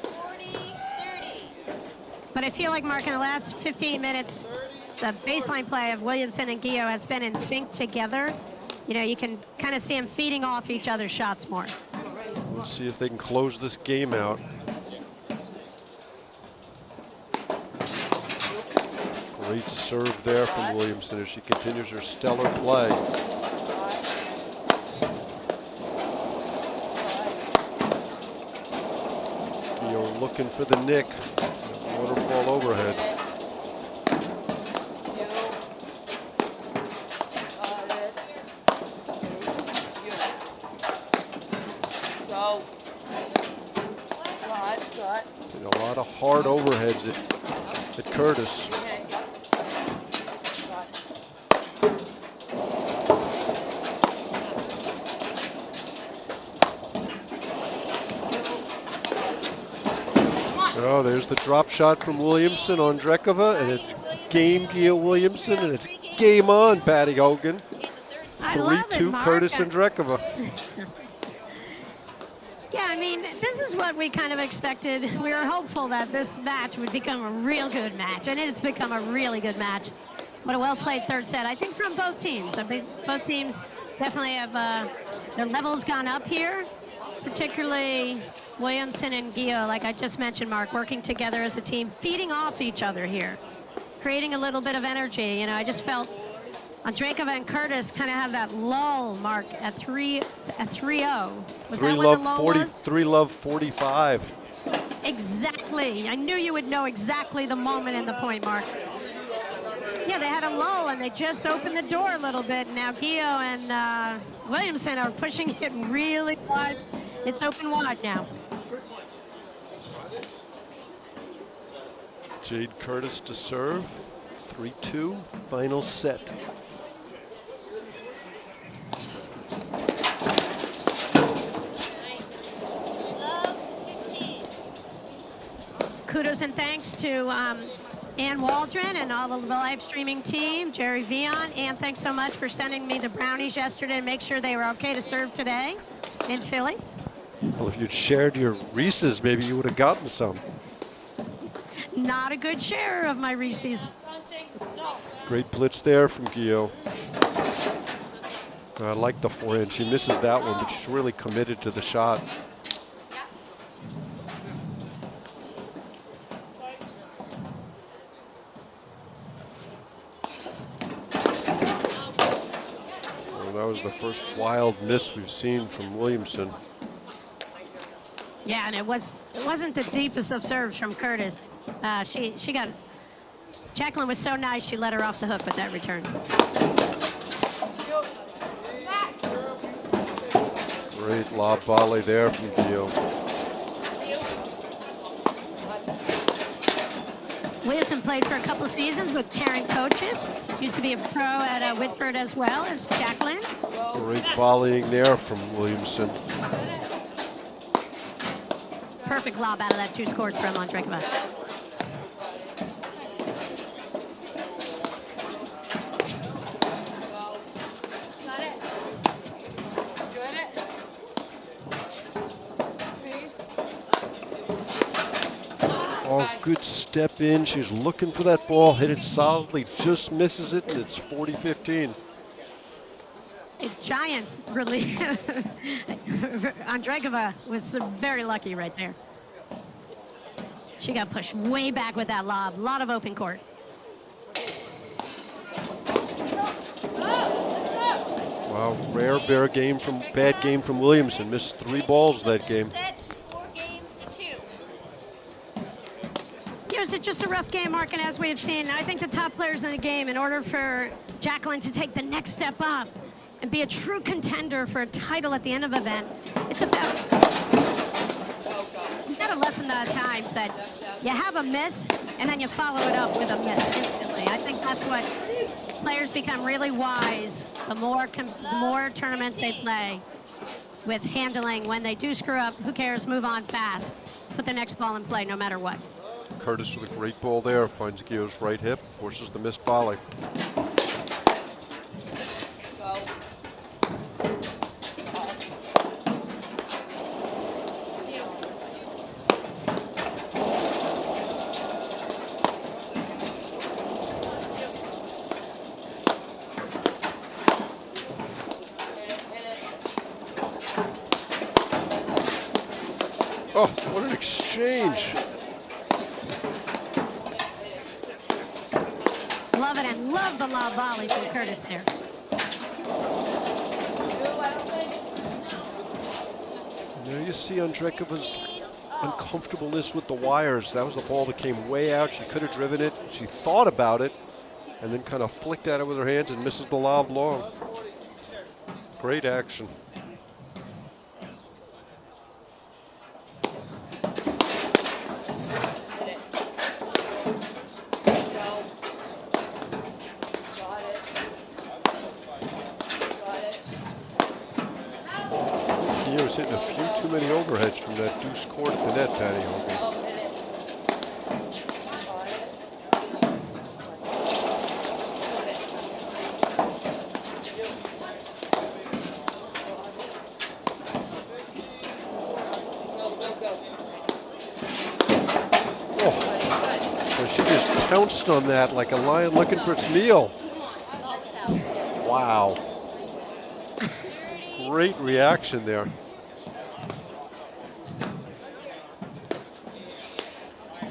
40-30. But I feel like, Mark, in the last 15 minutes, the baseline play of Williamson and Gio has been in sync together. You know, you can kind of see them feeding off each other's shots more. Let's see if they can close this game out. Great serve there from Williamson as she continues her stellar play. Gio looking for the nick. Waterfall overhead. And a lot of hard overheads at Curtis. Oh, there's the drop shot from Williamson on Drekova, and it's game Gio Williamson, and it's game on, Patty Hogan. I love it, 3-2 Mark. Curtis and Drekova. Yeah, I mean, this is what we kind of expected. We were hopeful that this match would become a real good match, and it's become a really good match. What a well-played third set, I think, from both teams. I mean, both teams definitely have their levels gone up here, particularly Williamson and Gio, like I just mentioned, Mark, working together as a team, feeding off each other here, creating a little bit of energy. You know, I just felt Andrekova and Curtis kind of have that lull, Mark, at 3-0. Was that when the lull was? 3 love 45. Exactly. I knew you would know exactly the moment in the point, Mark. Yeah, they had a lull, and they just opened the door a little bit. Now Gio and Williamson are pushing it really wide. It's open wide now. Jade Curtis to serve. 3-2, final set. Love 15. Kudos and thanks to Ann Waldron and all the live streaming team, Jerry Vion. Ann, thanks so much for sending me the brownies yesterday and make sure they were okay to serve today in Philly. Well, if you'd shared your Reese's, maybe you would have gotten some. Not a good share of my Reese's. Great blitz there from Gio. I like the forehand. She misses that one, but she's really committed to the shot. that was the first wild miss we've seen from Williamson. Yeah, and it wasn't the deepest of serves from Curtis. She got. Jacqueline was so nice, she let her off the hook with that return. Great lob volley there from Gio. Williamson played for a couple seasons with Karen Coaches. Used to be a pro at Whitford as well as Jacqueline. Great volleying there from Williamson. Perfect lob out of that 2 scored from Andreeva. Oh, good step in. She's looking for that ball, hit it solidly, just misses it, and it's 40-15. Giants really. Andreeva was very lucky right there. She got pushed way back with that lob. A lot of open court. Wow, rare bad game from Williamson. Missed 3 balls that game. Set 4 games to 2. It was just a rough game, Mark, and as we have seen, I think the top players in the game, in order for Jacqueline to take the next step up and be a true contender for a title at the end of an event, it's about, you got to lessen the times that you have a miss and then you follow it up with a miss instantly. I think that's what players become really wise the more tournaments they play with handling. When they do screw up, who cares, move on fast, put the next ball in play no matter what. Curtis with a great ball there, finds Gio's right hip, forces the missed volley. Oh, what an exchange. Love it, and love the lob volley from Curtis there. There you see Andreeva's uncomfortableness with the wires. That was the ball that came way out. She could have driven it. She thought about it and then kind of flicked at it with her hands and misses the lob long. Great action. Gio's hitting a few too many overheads from that deuce court at the net, Patty Hogan. Oh, so she just pounced on that like a lion looking for its meal. Wow. Great reaction there.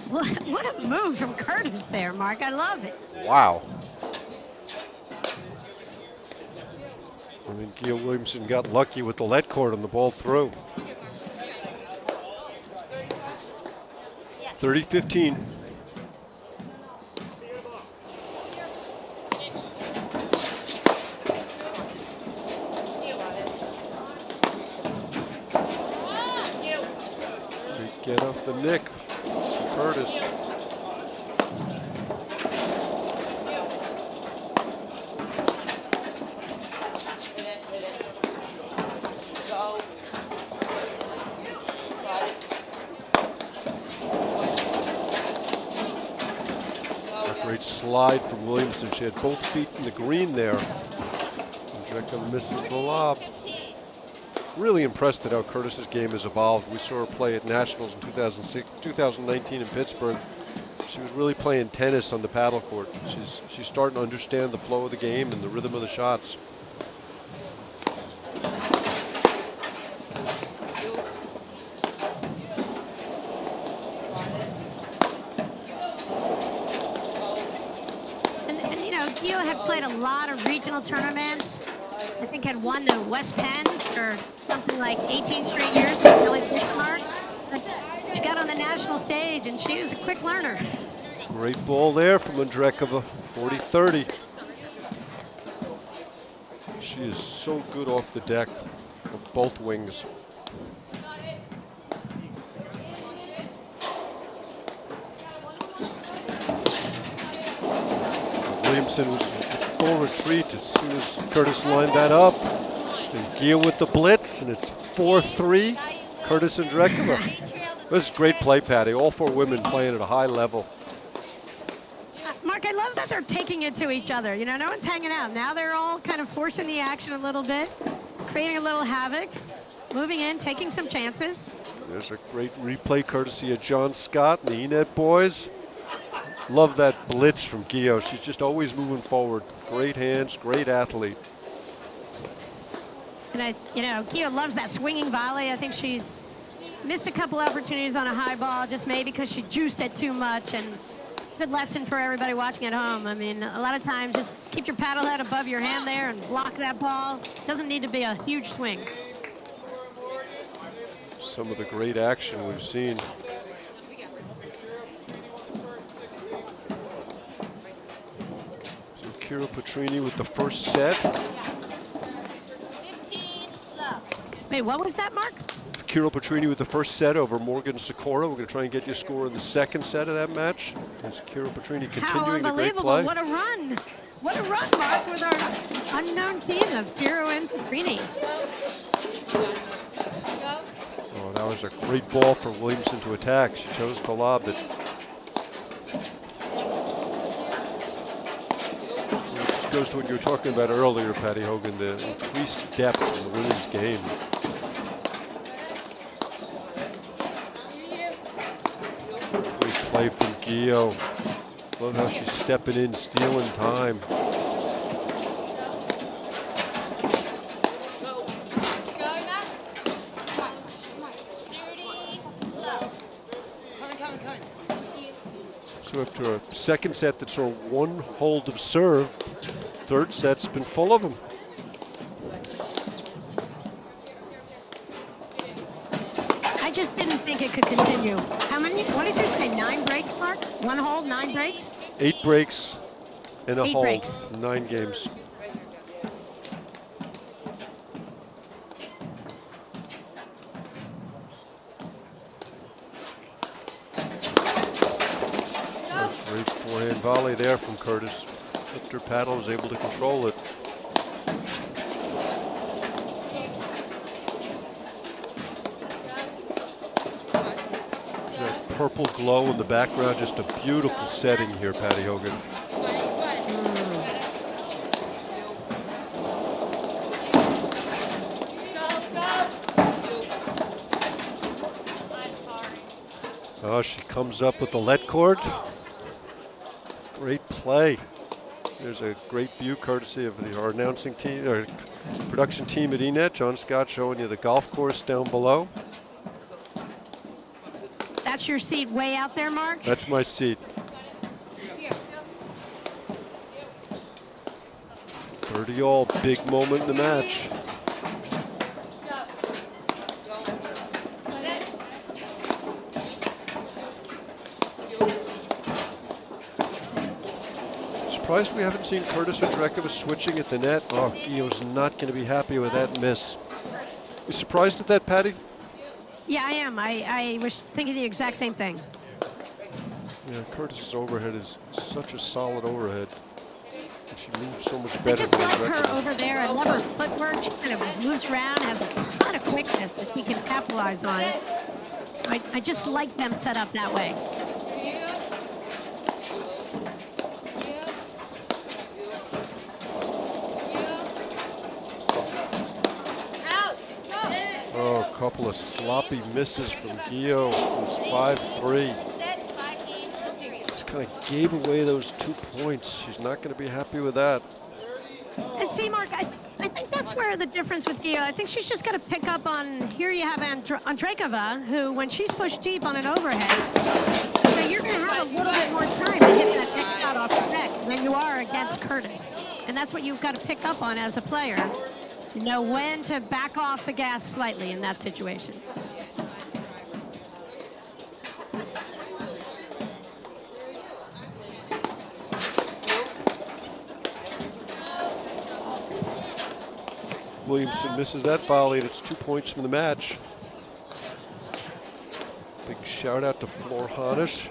What a move from Curtis there, Mark. I love it. Wow. I mean, Gio Williamson got lucky with the lead cord on the ball through. 30-15. Get off the nick. Curtis. A great slide from Williamson. She had both feet in the green there. Andreeva misses the lob. Really impressed at how Curtis's game has evolved. We saw her play at Nationals in 2019 in Pittsburgh. She was really playing tennis on the paddle court. She's starting to understand the flow of the game and the rhythm of the shots. And you know, Gio had played a lot of regional tournaments. I think had won the West Penn for something like 18 straight years with Billy Fischer. But she got on the national stage, and she is a quick learner. Great ball there from Andreeva, 40-30. She is so good off the deck of both wings. Williamson was full retreat as soon as Curtis lined that up. And Gia with the blitz, and it's 4-3. Curtis and Andreeva. This is great play, Patty. All four women playing at a high level. Mark, I love that they're taking it to each other. You know, no one's hanging out. Now they're all kind of forcing the action a little bit, creating a little havoc, moving in, taking some chances. There's a great replay courtesy of John Scott and the ENET boys. Love that blitz from Gio. She's just always moving forward. Great hands, great athlete. And Gio loves that swinging volley. I think she's missed a couple opportunities on a high ball, just maybe because she juiced it too much. And good lesson for everybody watching at home. I mean, a lot of times just keep your paddle head above your hand there and block that ball. Doesn't need to be a huge swing. Some of the great action we've seen. So Kira Petrini with the first set. 15 love. Wait, what was that, Mark? Kira Petrini with the first set over Morgan Sikora. We're going to try and get you a score in the second set of that match. As Kira Petrini How continuing the great unbelievable. play. What a run. What a run, Mark, with our unknown team of Kira and Petrini. Oh, that was a great ball for Williamson to attack. She chose to lob it. This goes to what you were talking about earlier, Patty Hogan, the increased depth in the women's game. Great play from Gio. Love how she's stepping in, stealing time. So after a second set that's on one hold of serve, third set's been full of them. I just didn't think it could continue. How many? What did you say? 9 breaks, Mark? One hold, 9 breaks? 8 breaks and a 8 hold, breaks. 9 games. Great forehand volley there from Curtis. Victor Paddle was able to control it. That purple glow in the background, just a beautiful setting here, Patty Hogan. Oh, she comes up with the let cord. Great play. There's a great view courtesy of our announcing team, or production team at ENET. John Scott showing you the golf course down below. That's your seat way out there, Mark? That's my seat. 30 all, big moment in the match. Surprised we haven't seen Curtis Andreeva switching at the net. Oh, Gio's not going to be happy with that miss. You surprised at that, Patty? Yeah, I am. I was thinking the exact same thing. Yeah, Curtis's overhead is such a solid overhead. And she moves so much I better just than love her Andreeva. over there. I love her footwork. She kind of moves around, has a ton of quickness that she can capitalize on. I just like them set up that way. Oh, a couple of sloppy misses from Gio. It's 5-3. Set, 5 games, no period. Just kind of gave away those 2 points. She's not going to be happy with that. And see, Mark, I think that's where the difference with Gio. I think she's just got to pick up on, here you have Andreeva, who, when she's pushed deep on an overhead, you know, you're going to have a little bit more time to hit that next shot off the deck than you are against Curtis. And that's what you've got to pick up on as a player. You know when to back off the gas slightly in that situation. Williamson misses that volley, and it's 2 points from the match. Big shout out to Flor Hanisch.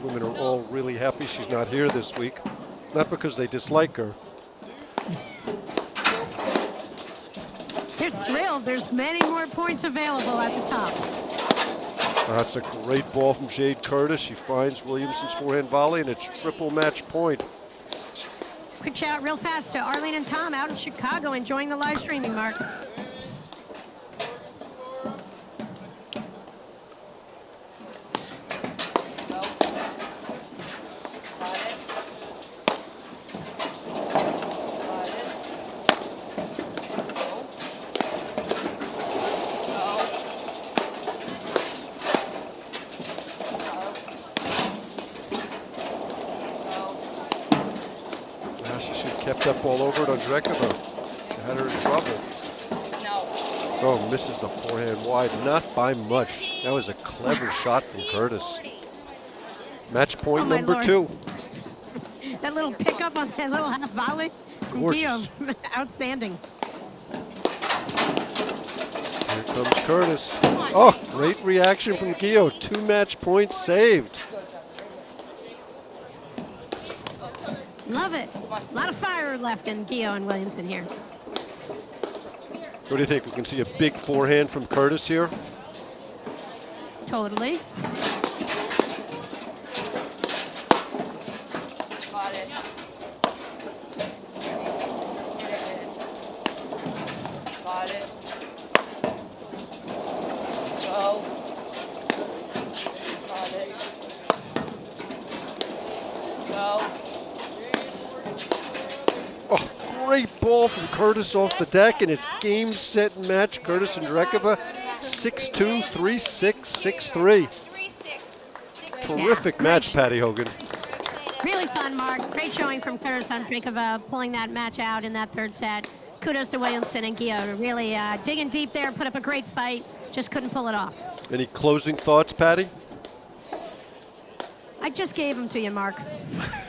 Women are all really happy she's not here this week. Not because they dislike her. They're thrilled. There's many more points available at the top. That's a great ball from Jade Curtis. She finds Williamson's forehand volley, and a triple match point. Quick shout real fast to Arlene and Tom out in Chicago enjoying the live streaming, Mark. Kept up all over it on Drekova. Had her in trouble. Oh, misses the forehand wide. Not by much. That was a clever shot from Curtis. Match point number Lord. 2. That little pickup on that little half volley from Gorgeous. Gio. Outstanding. Here comes Curtis. Oh, great reaction from Gio. 2 match points saved. Love it. A lot of fire left in Gio and Williamson here. What do you think? We can see a big forehand from Curtis here? Totally. Great ball from Curtis off the deck, and it's game, set, match. Curtis and Drekova, 6-2, 3-6, 6-3. 3-6. Terrific match, Patty Hogan. Really fun, Mark. Great showing from Curtis Andreeva, pulling that match out in that third set. Kudos to Williamson and Gio. Really digging deep there, put up a great fight. Just couldn't pull it off. Any closing thoughts, Patty? I just gave them to you, Mark.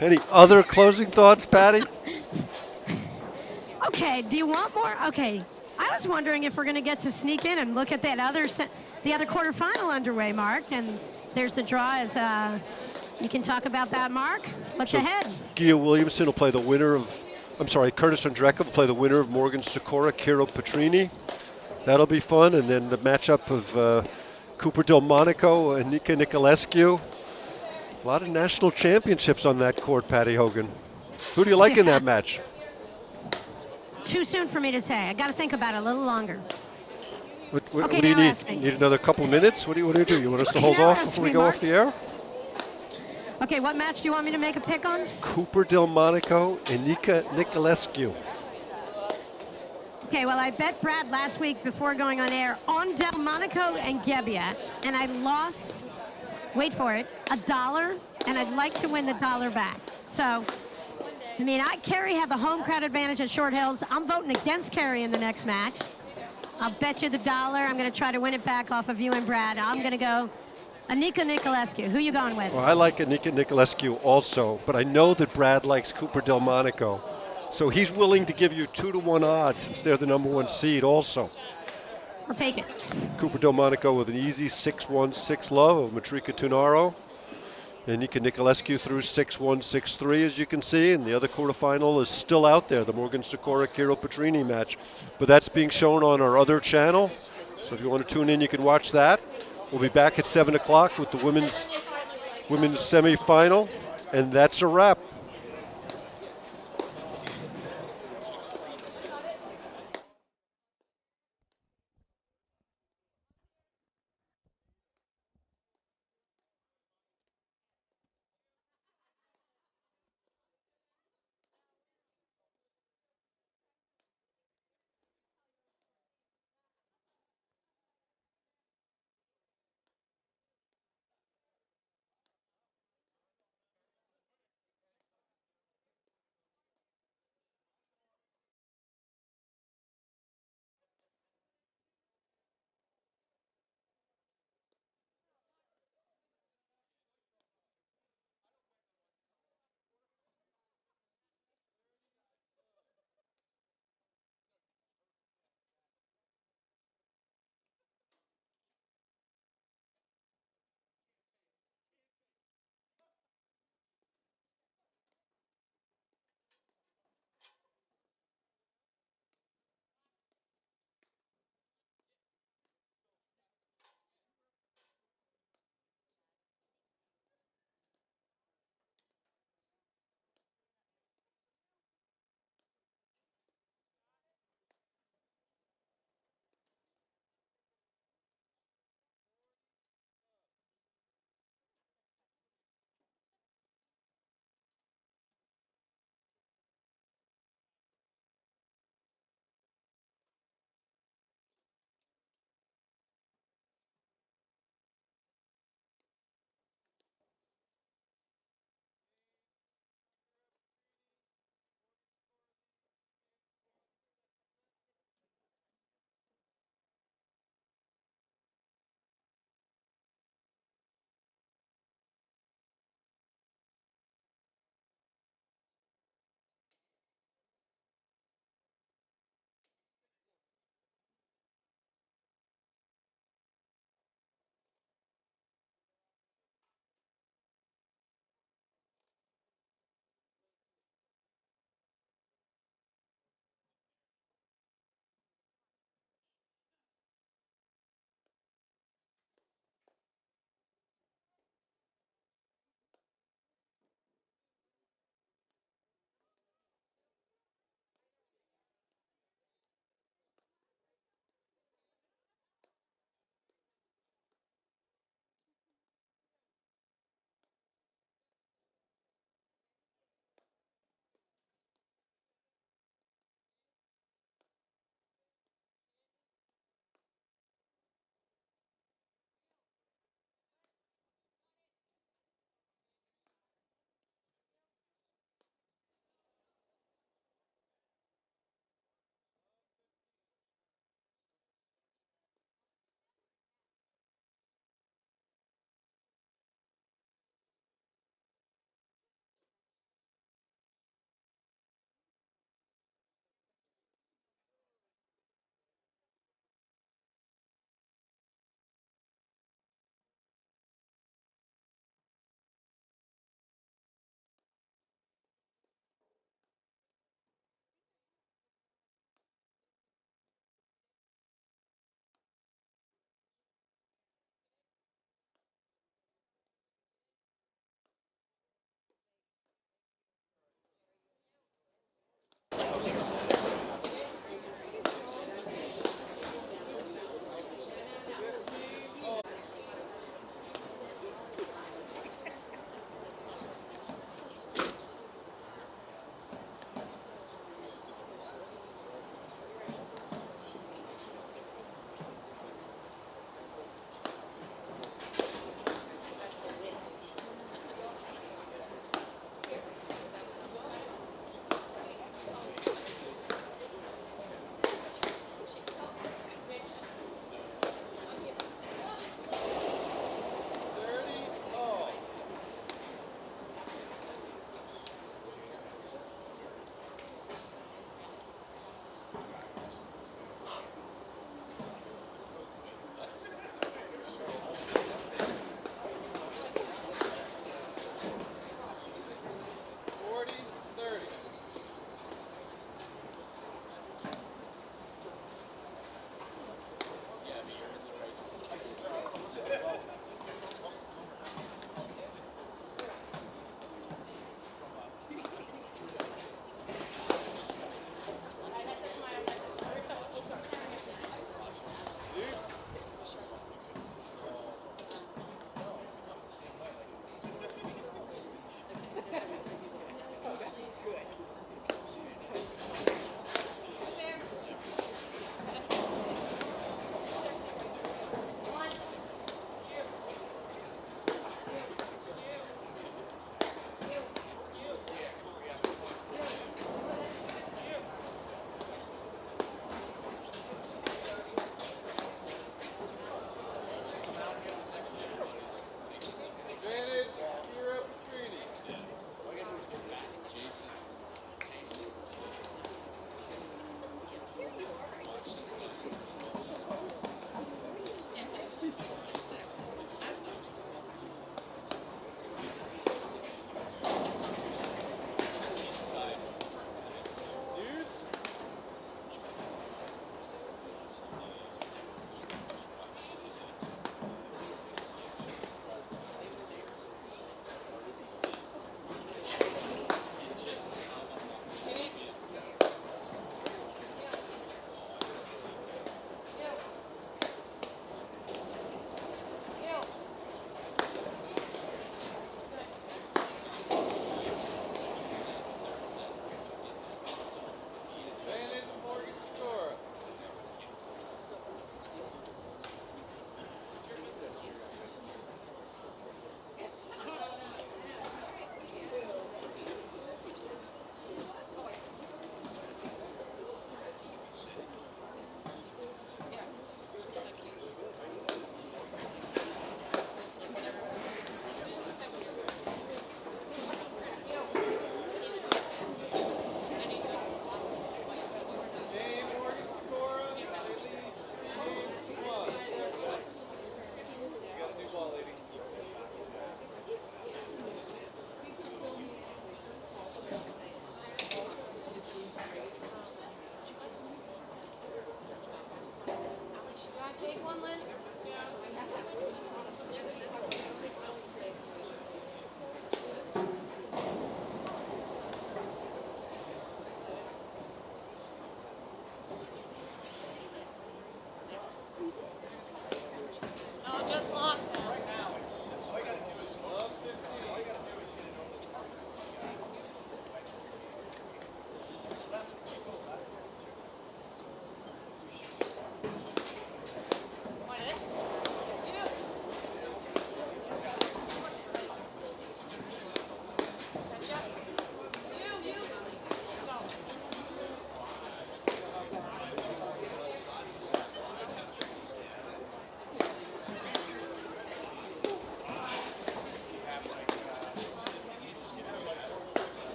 Any other closing thoughts, Patty? Okay, do you want more? Okay, I was wondering if we're going to get to sneak in and look at that the other quarterfinal underway, Mark. And there's the draw. As you can talk about that, Mark. What's ahead? Gio Williamson will play the winner of, Curtis Andreeva will play the winner of Morgan Sikora, Kiro Petrini. That'll be fun. And then the matchup of Cooper Delmonico and Nika Nicolescu. A lot of national championships on that court, Patty Hogan. Who do you like in that match? Too soon for me to say. I got to think about it a little longer. What Okay, do you now need? ask me. Need another couple minutes? What do you do? You want us to Okay, hold now off ask before we me, go Mark. off the air? Okay, what match do you want me to make a pick on? Cooper Delmonico and Nika Nicolescu. Okay, well, I bet Brad last week before going on air on Delmonico and Gebbia, and I lost, wait for it, $1, and I'd like to win the dollar back. So, I mean, Kerry had the home crowd advantage at Short Hills. I'm voting against Kerry in the next match. I'll bet you the dollar. I'm going to try to win it back off of you and Brad. I'm going to go Anika Nicolescu. Who you going with? Well, I like Nika Nicolescu also, but I know that Brad likes Cooper Delmonico. So he's willing to give you 2-to-1 odds since they're the number 1 seed also. I'll take it. Cooper Delmonico with an easy 6-1, 6-love of Matrika Tunaro. And Nika Nicolescu through 6-1, 6-3, as you can see. And the other quarterfinal is still out there, the Morgan Sikora Kiro Petrini match. But that's being shown on our other channel. So if you want to tune in, you can watch that. We'll be back at 7 o'clock with the women's semifinal. And that's a wrap.